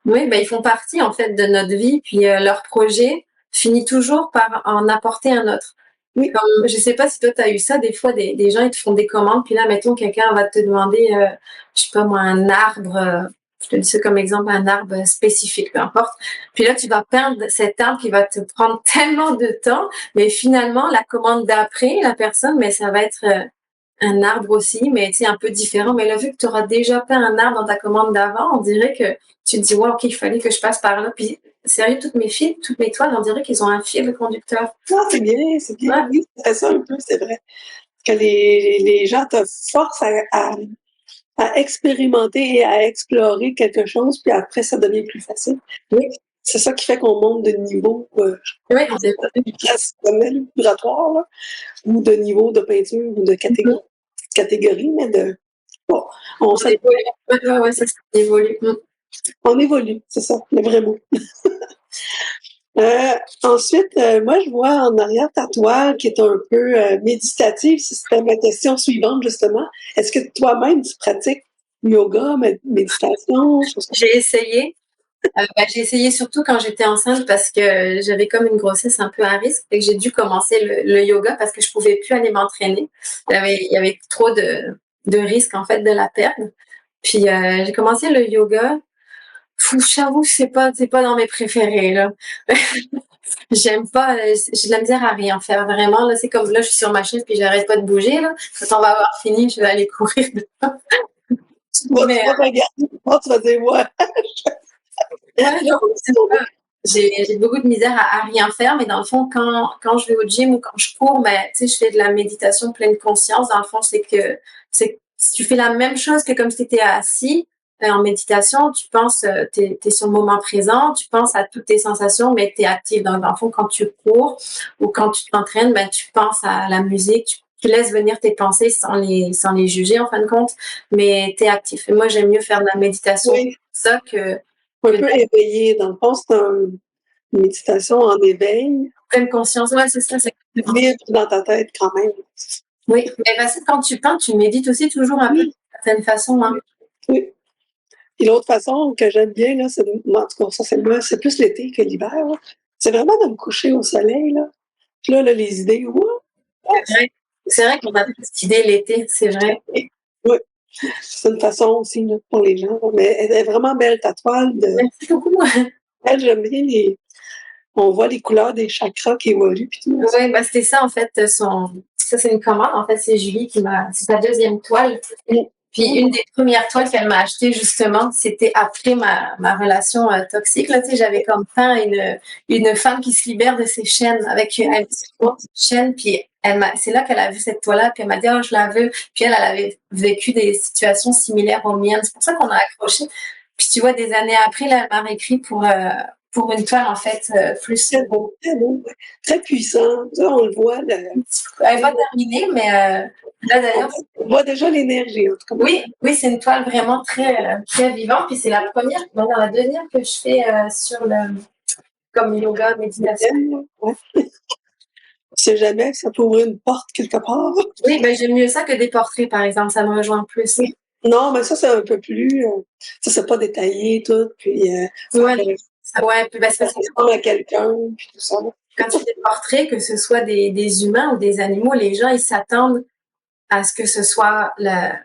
Oui, ben, ils font partie en fait de notre vie, puis leur projet finit toujours par en apporter un autre. Oui. Comme, je sais pas si toi tu as eu ça, des fois des gens ils te font des commandes, puis là mettons quelqu'un va te demander, je sais pas moi, un arbre, je te dis ça comme exemple, un arbre spécifique, peu importe. Puis là tu vas peindre cet arbre qui va te prendre tellement de temps, mais finalement la commande d'après, la personne, mais ça va être un arbre aussi, mais tu sais, un peu différent. Mais là, vu que tu auras déjà peint un arbre dans ta commande d'avant, on dirait que tu te dis, ouais, OK, il fallait que je passe par là. Puis, sérieux, toutes mes fils, toutes mes toiles, on dirait qu'ils ont un fil conducteur. Ah, c'est bien, c'est bien. Ouais. Oui, c'est ça un peu, c'est vrai. Que les gens te forcent à expérimenter et à explorer quelque chose, puis après, ça devient plus facile. Oui. C'est ça qui fait qu'on monte de niveau Oui, on sait pas. vibratoire, là, ou de niveau de peinture, ou de catégorie, mais de bon, on évolue. Ouais, c'est ça, on évolue. On évolue, c'est ça, le vrai mot. Ensuite, moi, je vois en arrière ta toile qui est un peu méditative. C'était ma question suivante, justement. Est-ce que toi-même, tu pratiques yoga, méditation? J'ai essayé. J'ai essayé surtout quand j'étais enceinte parce que j'avais comme une grossesse un peu à risque et que j'ai dû commencer le yoga parce que je pouvais plus aller m'entraîner. Il y avait trop de risques en fait de la perdre. Puis j'ai commencé le yoga. J'avoue, c'est pas dans mes préférés là. J'aime pas, j'ai de la misère à rien faire vraiment là. C'est comme là, je suis sur ma chaise puis j'arrête pas de bouger là. Quand on va avoir fini, je vais aller courir. Tu vas regarder, tu vas dire, ouais. Ouais, non, j'ai beaucoup de misère à rien faire, mais dans le fond, quand je vais au gym ou quand je cours, ben, tu sais, je fais de la méditation pleine conscience. Dans le fond, c'est si tu fais la même chose que comme si tu étais assis en méditation, tu penses, t'es sur le moment présent, tu penses à toutes tes sensations, mais tu es actif. Donc, dans le fond, quand tu cours ou quand tu t'entraînes, ben, tu penses à la musique, tu laisses venir tes pensées sans les juger, en fin de compte, mais tu es actif. Et moi, j'aime mieux faire de la méditation Oui. comme ça que Un peu éveillé. Dans le fond, c'est une méditation en éveil. Pleine conscience, ouais, c'est ça. Libre dans ta tête quand même. Oui, mais parce que quand tu peins, tu médites aussi toujours un peu d'une certaine façon. Hein. Oui. Et l'autre façon que j'aime bien, là, c'est moi, en tout cas, ça, c'est plus l'été que l'hiver. C'est vraiment de me coucher au soleil. Là. Puis là, les idées, C'est vrai qu'on a cette idée l'été, c'est vrai. Oui. C'est une façon aussi là, pour les gens. Mais elle est vraiment belle, ta toile. Merci beaucoup. Elle, j'aime bien on voit les couleurs des chakras qui évoluent. Puis tout. Oui, bah, c'était ça, en fait. Ça, c'est une commande. En fait, c'est Julie c'est sa deuxième toile. Puis une des premières toiles qu'elle m'a achetées, justement, c'était après ma relation toxique. Là, tu sais, j'avais comme peint une femme qui se libère de ses chaînes avec une chaîne. Puis c'est là qu'elle a vu cette toile-là. Puis elle m'a dit, oh, je la veux. Puis elle avait vécu des situations similaires aux miennes. C'est pour ça qu'on a accroché. Puis tu vois, des années après, là, elle m'a réécrit pour une toile, en fait, plus... Très beau, très puissant. Ça, on le voit. Elle n'est pas terminée, mais là, d'ailleurs... On voit déjà l'énergie, en tout cas. Oui, c'est une toile vraiment très, très vivante. Puis c'est la première, dans la deuxième que je fais comme yoga, méditation. Ouais. On ne sait jamais que ça peut ouvrir une porte quelque part. Oui, ben j'aime mieux ça que des portraits, par exemple. Ça me rejoint plus. Oui. Non, mais ça, c'est un peu plus... ça, c'est pas détaillé, tout. Puis, puis ben, ça ressemble à quelqu'un, puis tout ça. Quand tu fais des portraits, que ce soit des humains ou des animaux, les gens, ils s'attendent à ce que ce soit la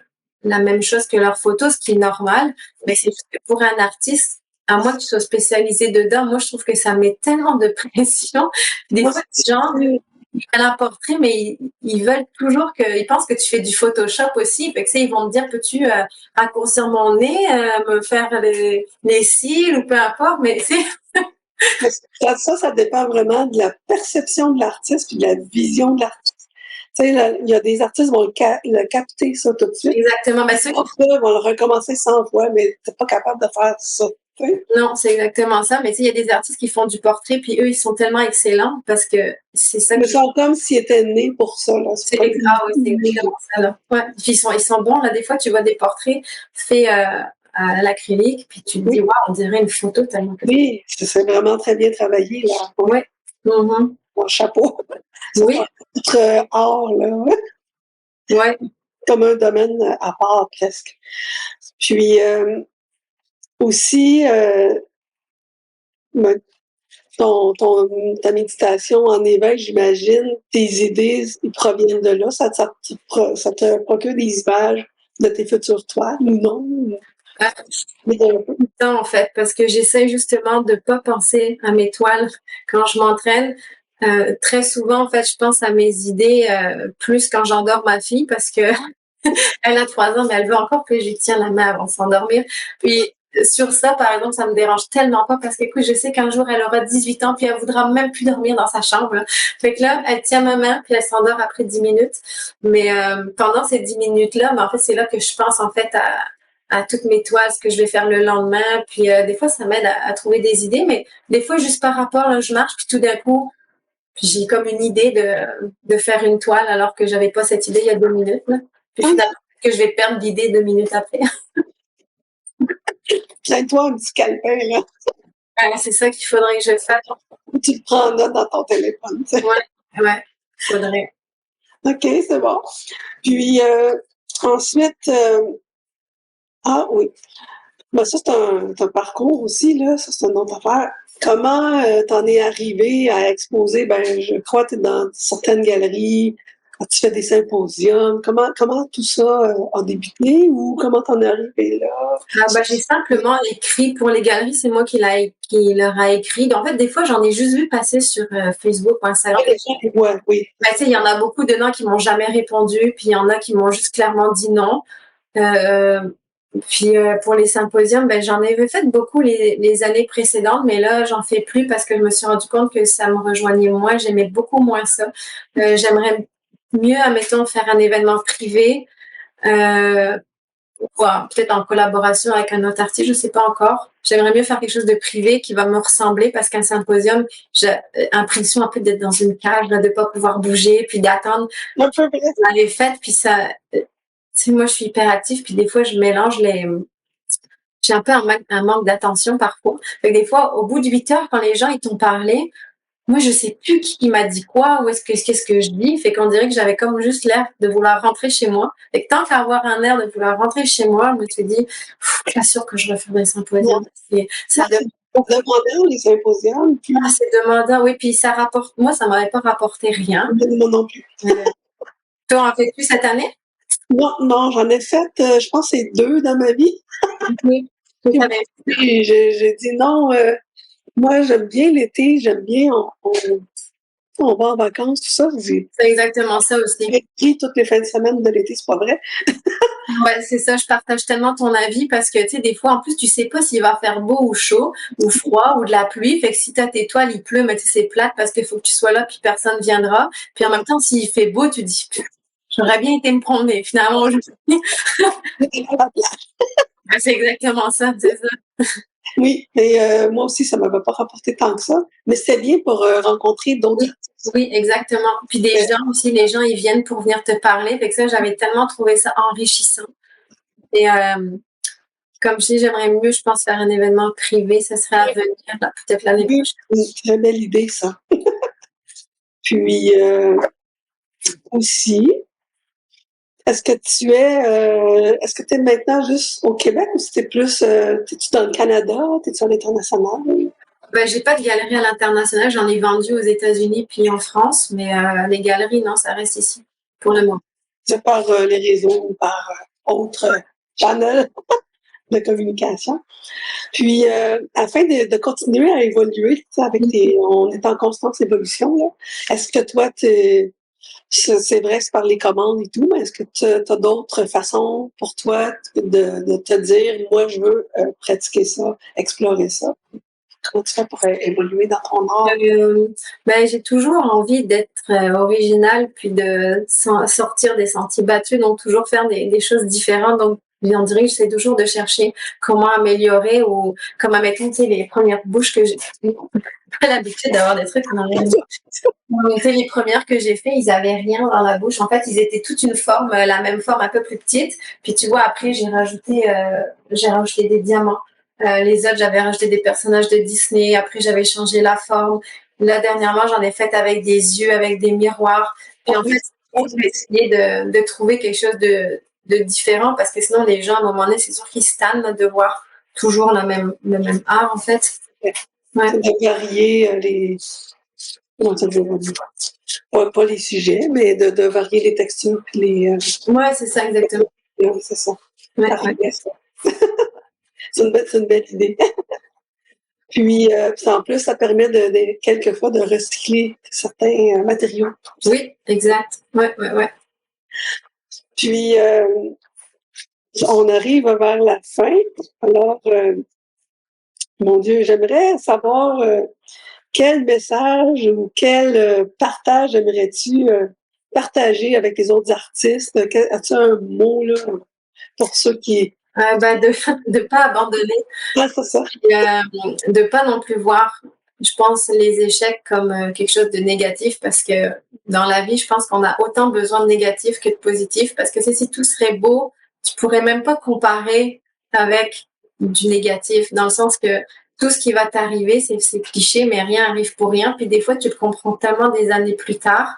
même chose que leur photo, ce qui est normal. Mais c'est juste que pour un artiste, à moins que tu sois spécialisé dedans, moi, je trouve que ça met tellement de pression. Des fois, les gens, ils prennent un portrait, mais ils veulent toujours ils pensent que tu fais du Photoshop aussi. Fait que, ils vont me dire, peux-tu raccourcir mon nez, me faire les cils ou peu importe, mais ça dépend vraiment de la perception de l'artiste puis de la vision de l'artiste. Tu sais, il y a des artistes qui vont le capter, ça, tout de suite. Exactement. Ben, ceux qui vont le recommencer 100 fois, mais t'es pas capable de faire ça. Non, c'est exactement ça. Mais tu sais, il y a des artistes qui font du portrait, puis eux, ils sont tellement excellents parce que c'est ça. Ils sont comme s'ils étaient nés pour ça. Là. C'est exactement ça. Là. Ouais. Puis ils sont bons. Là, des fois, tu vois des portraits faits à l'acrylique, puis tu te dis, waouh, on dirait une photo tellement que... Oui, c'est vraiment très bien travaillé. Là. Oui. Mon chapeau. Oui. C'est notre art, là. Oui. Comme un domaine à part, presque. Puis, aussi, ta méditation en éveil, j'imagine, tes idées, ils proviennent de là. Ça te procure des images de tes futures toiles ou non? Non, en fait, parce que j'essaie justement de pas penser à mes toiles quand je m'entraîne. Très souvent, en fait, je pense à mes idées plus quand j'endors ma fille parce que elle a 3 ans, mais elle veut encore que je lui tienne la main avant de s'endormir. Puis sur ça, par exemple, ça me dérange tellement pas parce que, écoute, je sais qu'un jour, elle aura 18 ans puis elle voudra même plus dormir dans sa chambre. Là. Fait que là, elle tient ma main puis elle s'endort après 10 minutes. Mais pendant ces 10 minutes-là, en fait, c'est là que je pense, en fait, à toutes mes toiles, ce que je vais faire le lendemain. Puis des fois, ça m'aide à trouver des idées, mais des fois, juste par rapport, là, je marche puis tout d'un coup, j'ai comme une idée de faire une toile alors que j'avais pas cette idée il y a 2 minutes. Là. Puis finalement, que je vais perdre l'idée 2 minutes après. Tiens-toi un petit calepin, là. Ouais, c'est ça qu'il faudrait que je fasse. Tu le prends en note dans ton téléphone. Ouais, faudrait. OK, c'est bon. Puis ensuite, ah oui. Ben, ça, c'est un parcours aussi, là. Ça, c'est une autre affaire. Comment t'en es arrivé à exposer? Ben, je crois que tu es dans certaines galeries, tu fais des symposiums. Comment tout ça a débuté ou comment t'en es arrivé là? J'ai simplement écrit pour les galeries, c'est moi qui leur a écrit. En fait, des fois, j'en ai juste vu passer sur Facebook ou Instagram. Ouais, oui. Ben, tu sais, il y en a beaucoup dedans qui m'ont jamais répondu, puis il y en a qui m'ont juste clairement dit non. Puis pour les symposiums, ben j'en avais fait beaucoup les années précédentes, mais là j'en fais plus parce que je me suis rendu compte que ça me rejoignait moins. J'aimais beaucoup moins ça. J'aimerais mieux, admettons, faire un événement privé, peut-être en collaboration avec un autre artiste, je sais pas encore. J'aimerais mieux faire quelque chose de privé qui va me ressembler parce qu'un symposium, j'ai l'impression un peu d'être dans une cage, là, de pas pouvoir bouger, puis d'attendre. Un peu vrai. Je l'avais faite, puis ça. Moi, je suis hyperactive, puis des fois, je mélange j'ai un peu un manque d'attention parfois. Fait que des fois, au bout de 8 heures, quand les gens ils t'ont parlé, moi, je sais plus qui m'a dit quoi, qu'est-ce que je dis. Fait qu'on dirait que j'avais comme juste l'air de vouloir rentrer chez moi. Fait que tant qu'à avoir un air de vouloir rentrer chez moi, je me suis dit, je suis sûre que je referai des symposiums. Ça demandant les symposiums. Puis... c'est demandant, oui. Puis ça m'avait pas rapporté rien. Moi non plus. Toi, en fais-tu cette année? Non, j'en ai fait, je pense que c'est 2 dans ma vie. Oui. Et j'ai dit non, moi j'aime bien l'été, j'aime bien on va en vacances, tout ça. C'est exactement ça aussi. J'ai pris toutes les fins de semaine de l'été, c'est pas vrai. Ouais, c'est ça, je partage tellement ton avis parce que, tu sais, des fois, en plus, tu sais pas s'il va faire beau ou chaud, ou froid, ou de la pluie. Fait que si t'as tes toiles, il pleut, mais tu sais, c'est plate parce qu'il faut que tu sois là, puis personne viendra. Puis en même temps, s'il fait beau, tu dis, j'aurais bien été me promener. Finalement, c'est exactement ça, c'est ça. Oui, et moi aussi, ça m'avait pas rapporté tant que ça, mais c'était bien pour rencontrer d'autres Oui, oui, exactement. Puis des gens aussi, les gens, ils viennent pour venir te parler. Fait que ça, j'avais tellement trouvé ça enrichissant. Et comme je dis, j'aimerais mieux, je pense, faire un événement privé. Ça serait à venir, là, peut-être l'année Oui, prochaine. une très belle idée, ça. Puis aussi, est-ce que tu es maintenant juste au Québec ou c'était plus, t'es-tu dans le Canada, t'es-tu à l'international? Ben, j'ai pas de galerie à l'international. J'en ai vendu aux États-Unis puis en France, mais les galeries, non, ça reste ici pour le moment. C'est par les réseaux ou par autres channels de communication. Puis, afin de continuer à évoluer, tu sais, on est en constante évolution, là. Est-ce que toi, c'est vrai que c'est par les commandes et tout, mais est-ce que tu as d'autres façons pour toi de te dire, moi, je veux pratiquer ça, explorer ça? Comment tu fais pour évoluer dans ton art? Ben, j'ai toujours envie d'être originale puis de sortir des sentiers battus, donc toujours faire des choses différentes. Donc, on dirait que j'essaie toujours de chercher comment améliorer ou comme, admettons, tu sais, les premières bouches que j'ai pas l'habitude d'avoir des trucs dans les donc, les premières que j'ai fait, ils avaient rien dans la bouche. En fait, ils étaient toute une forme, la même forme, un peu plus petite. Puis tu vois, après, j'ai rajouté des diamants. Les autres, j'avais rajouté des personnages de Disney. Après, j'avais changé la forme. Là, dernièrement, j'en ai fait avec des yeux, avec des miroirs. Puis en fait, j'ai essayé de trouver quelque chose de différent parce que sinon, les gens, à un moment donné, c'est sûr qu'ils se tannent de voir toujours le même art, en fait. Ouais. De varier les... Non, ça veut dire pas les sujets, mais de varier les textures puis les... Ouais, c'est ça, exactement. C'est ça. Ouais, c'est une belle idée. Puis, en plus, ça permet quelquefois de recycler certains matériaux. Oui, exact. Ouais. Puis, on arrive vers la fin. Alors, mon Dieu, j'aimerais savoir quel message ou quel partage aimerais-tu partager avec les autres artistes? As-tu un mot là, pour ceux qui... De pas abandonner. Ouais, c'est ça. De pas non plus voir, je pense, les échecs comme quelque chose de négatif parce que dans la vie, je pense qu'on a autant besoin de négatif que de positif parce que si tout serait beau, tu pourrais même pas comparer avec du négatif dans le sens que tout ce qui va t'arriver, c'est cliché, mais rien arrive pour rien. Puis des fois, tu le comprends tellement des années plus tard.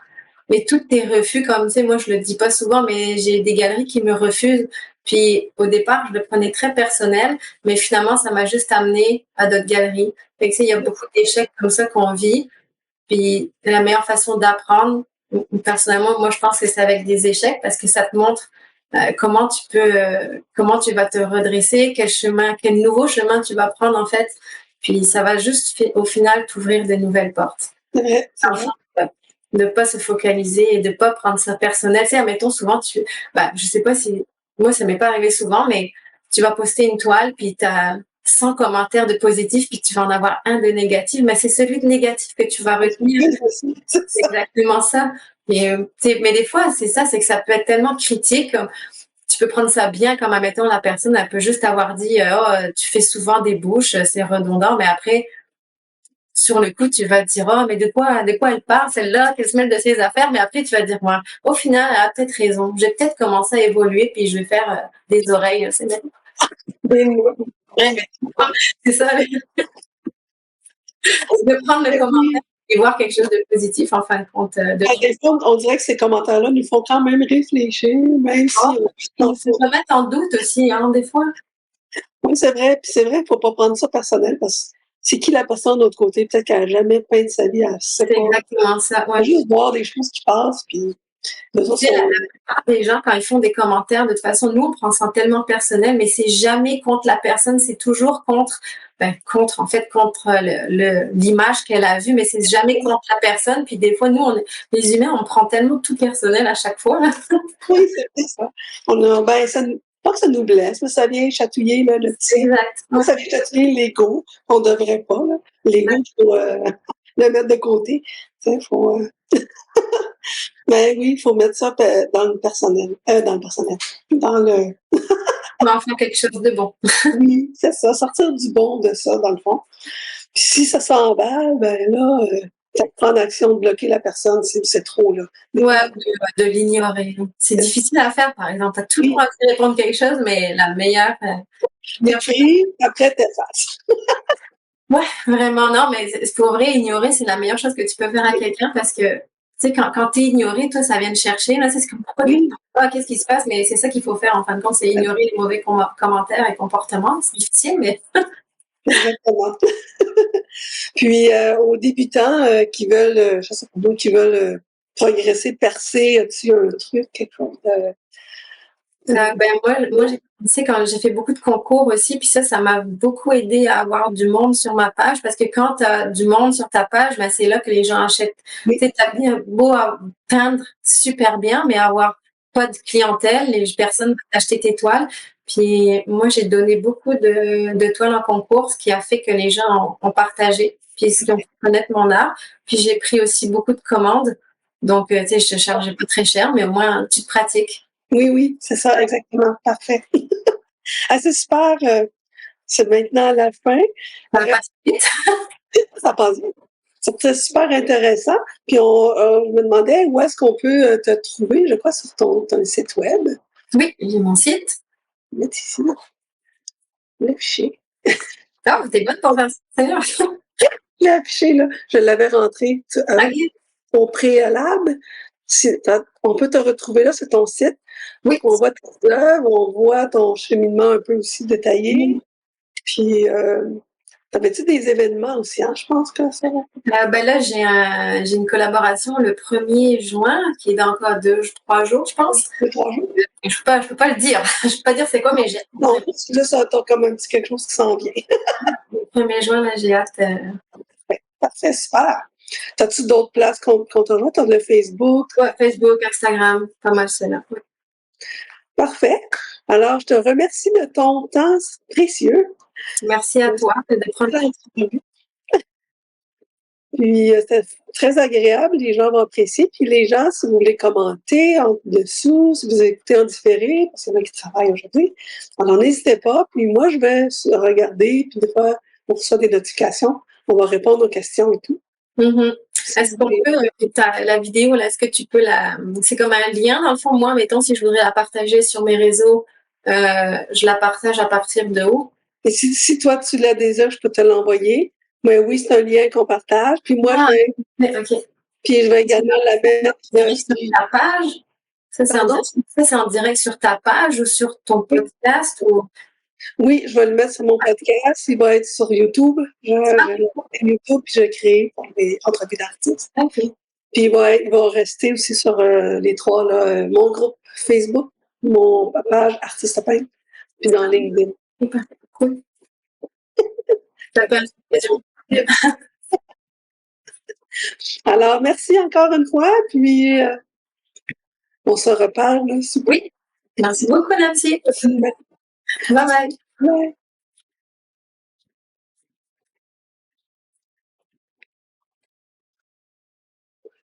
Mais tous tes refus, comme tu sais, moi je le dis pas souvent, mais j'ai des galeries qui me refusent. Puis au départ, je le prenais très personnel, mais finalement, ça m'a juste amené à d'autres galeries. Fait que, il y a beaucoup d'échecs comme ça qu'on vit. Puis la meilleure façon d'apprendre, personnellement, moi je pense que c'est avec des échecs parce que ça te montre comment tu vas te redresser, quel nouveau chemin tu vas prendre en fait. Puis ça va juste au final t'ouvrir de nouvelles portes. C'est vrai. De pas se focaliser et de pas prendre ça personnel. Tu sais, admettons, souvent, je sais pas si, moi, ça m'est pas arrivé souvent, mais tu vas poster une toile, puis t'as 100 commentaires de positifs, puis tu vas en avoir un de négatif, mais c'est celui de négatif que tu vas retenir. C'est exactement ça. Et, mais des fois, c'est ça, c'est que ça peut être tellement critique. Tu peux prendre ça bien comme, admettons, la personne, elle peut juste avoir dit, tu fais souvent des bouches, c'est redondant, mais après, sur le coup, tu vas te dire, oh, mais de quoi elle parle, celle-là, qu'elle se mêle de ses affaires, mais après, tu vas te dire, moi, au final, elle a peut-être raison. Je vais peut-être commencer à évoluer, puis je vais faire des oreilles, c'est des mots. C'est ça, de prendre le commentaire et voir quelque chose de positif, en fin de compte. Des fois, on dirait que ces commentaires-là nous font quand même réfléchir, même si... on se remettre en doute aussi, hein, des fois. Oui, c'est vrai. Puis c'est vrai, il ne faut pas prendre ça personnel parce que c'est qui la personne de l'autre côté? Peut-être qu'elle n'a jamais peint de sa vie. C'est exactement ça. Ouais. Juste voir des choses qui passent. Puis Eux autres Tu sais, la sont- plupart des gens, quand ils font des commentaires, de toute façon, nous, on prend ça tellement personnel, mais c'est jamais contre la personne, c'est toujours en fait, contre l'image qu'elle a vue, mais c'est jamais contre la personne. Puis des fois, nous, les humains, on prend tellement tout personnel à chaque fois, là. Oui, c'est ça. Ben, pas que ça nous blesse, mais ça vient chatouiller là, le petit. Exact. Ça vient chatouiller l'ego. On devrait pas, là. L'ego, il faut le mettre de côté. Tu sais, faut, ben oui, il faut mettre ça dans le personnel. Dans le personnel. Dans le. On va en faire quelque chose de bon. Oui, c'est ça. Sortir du bon de ça, dans le fond. Puis si ça s'emballe, ben là, ça prend l'action de bloquer la personne, c'est trop, là. Ouais, de l'ignorer. C'est difficile à faire, par exemple. T'as toujours Oui. envie de répondre quelque chose, mais la meilleure. D'écrire, après t'effaces. Ouais, vraiment, non, mais c'est pour vrai, ignorer, c'est la meilleure chose que tu peux faire à quelqu'un parce que, tu sais, quand t'es ignoré, toi, ça vient te chercher, là, c'est comme, pourquoi Oui, qu'est-ce qui se passe? Mais c'est ça qu'il faut faire, en fin de compte, c'est ignorer les mauvais commentaires et comportements. C'est difficile, mais exactement. Puis aux débutants qui veulent, je sais pas, d'autres qui veulent progresser, percer, as-tu un truc, quelque chose de... moi, j'ai commencé quand j'ai fait beaucoup de concours aussi, puis ça m'a beaucoup aidé à avoir du monde sur ma page, parce que quand tu as du monde sur ta page, ben, c'est là que les gens achètent. Oui. Tu sais, t'as bien beau peindre super bien, mais avoir pas de clientèle, les personnes vont acheter tes toiles. Puis moi, j'ai donné beaucoup de toiles en concours, ce qui a fait que les gens ont partagé, puis ils ont pu connaître mon art. Puis j'ai pris aussi beaucoup de commandes. Donc, tu sais, je te chargeais pas très cher, mais au moins, tu te pratiques. Oui, oui, c'est ça, exactement. Parfait. Ah, c'est super. C'est maintenant la fin. Ça passe vite. Ça passe vite. C'était super intéressant. Puis je me demandais où est-ce qu'on peut te trouver, je crois, sur ton site web. Oui, j'ai mon site. Mettre ici, l'afficher. Ah, t'es bonne pour faire ça. L'afficher, là, je l'avais rentré Ok. au préalable. On peut te retrouver là, c'est ton site. Oui. On voit tes œuvres, on voit ton cheminement un peu aussi détaillé. Puis, t'avais-tu des événements aussi, hein? Je pense que ça. Ben là, j'ai une collaboration le 1er juin qui est dans encore 2-3 jours, je pense. 2, 3 jours. Je peux pas le dire. Je peux pas dire c'est quoi, mais j'ai Non, là, ça t'as comme un petit quelque chose qui s'en vient. le 1er juin, là, j'ai hâte. Parfait, super. T'as-tu d'autres places qu'on te rejoint? T'as le Facebook? Ouais, Facebook, Instagram, pas mal cela. Ouais. Parfait. Alors, je te remercie de ton temps précieux. Merci à toi de prendre. Puis, c'était très agréable, les gens vont apprécier. Puis, les gens, si vous voulez commenter en dessous, si vous écoutez en différé, parce qu'il y en a qui travaillent aujourd'hui, alors n'hésitez pas. Puis, moi, je vais regarder, puis des fois, on reçoit des notifications, on va répondre aux questions et tout. Est-ce qu'on peut, la vidéo, là, est-ce que tu peux c'est comme un lien, dans le fond, moi, mettons, si je voudrais la partager sur mes réseaux, je la partage à partir de où? Et si toi, tu la désires, je peux te l'envoyer. Mais oui, c'est un lien qu'on partage. Puis moi, je vais également la mettre sur ta page. Ça, c'est en direct sur ta page ou sur ton podcast ou... Oui, je vais le mettre sur mon podcast. Il va être sur YouTube. Je YouTube, puis je vais créer pour les entrevues d'artistes. Okay. Puis il va rester aussi sur les trois, là, mon groupe Facebook, mon page Artiste Peintre, puis dans LinkedIn. Cool. Alors, merci encore une fois, puis on se reparle. Oui. Merci beaucoup, Nancy. Bye bye. Bye.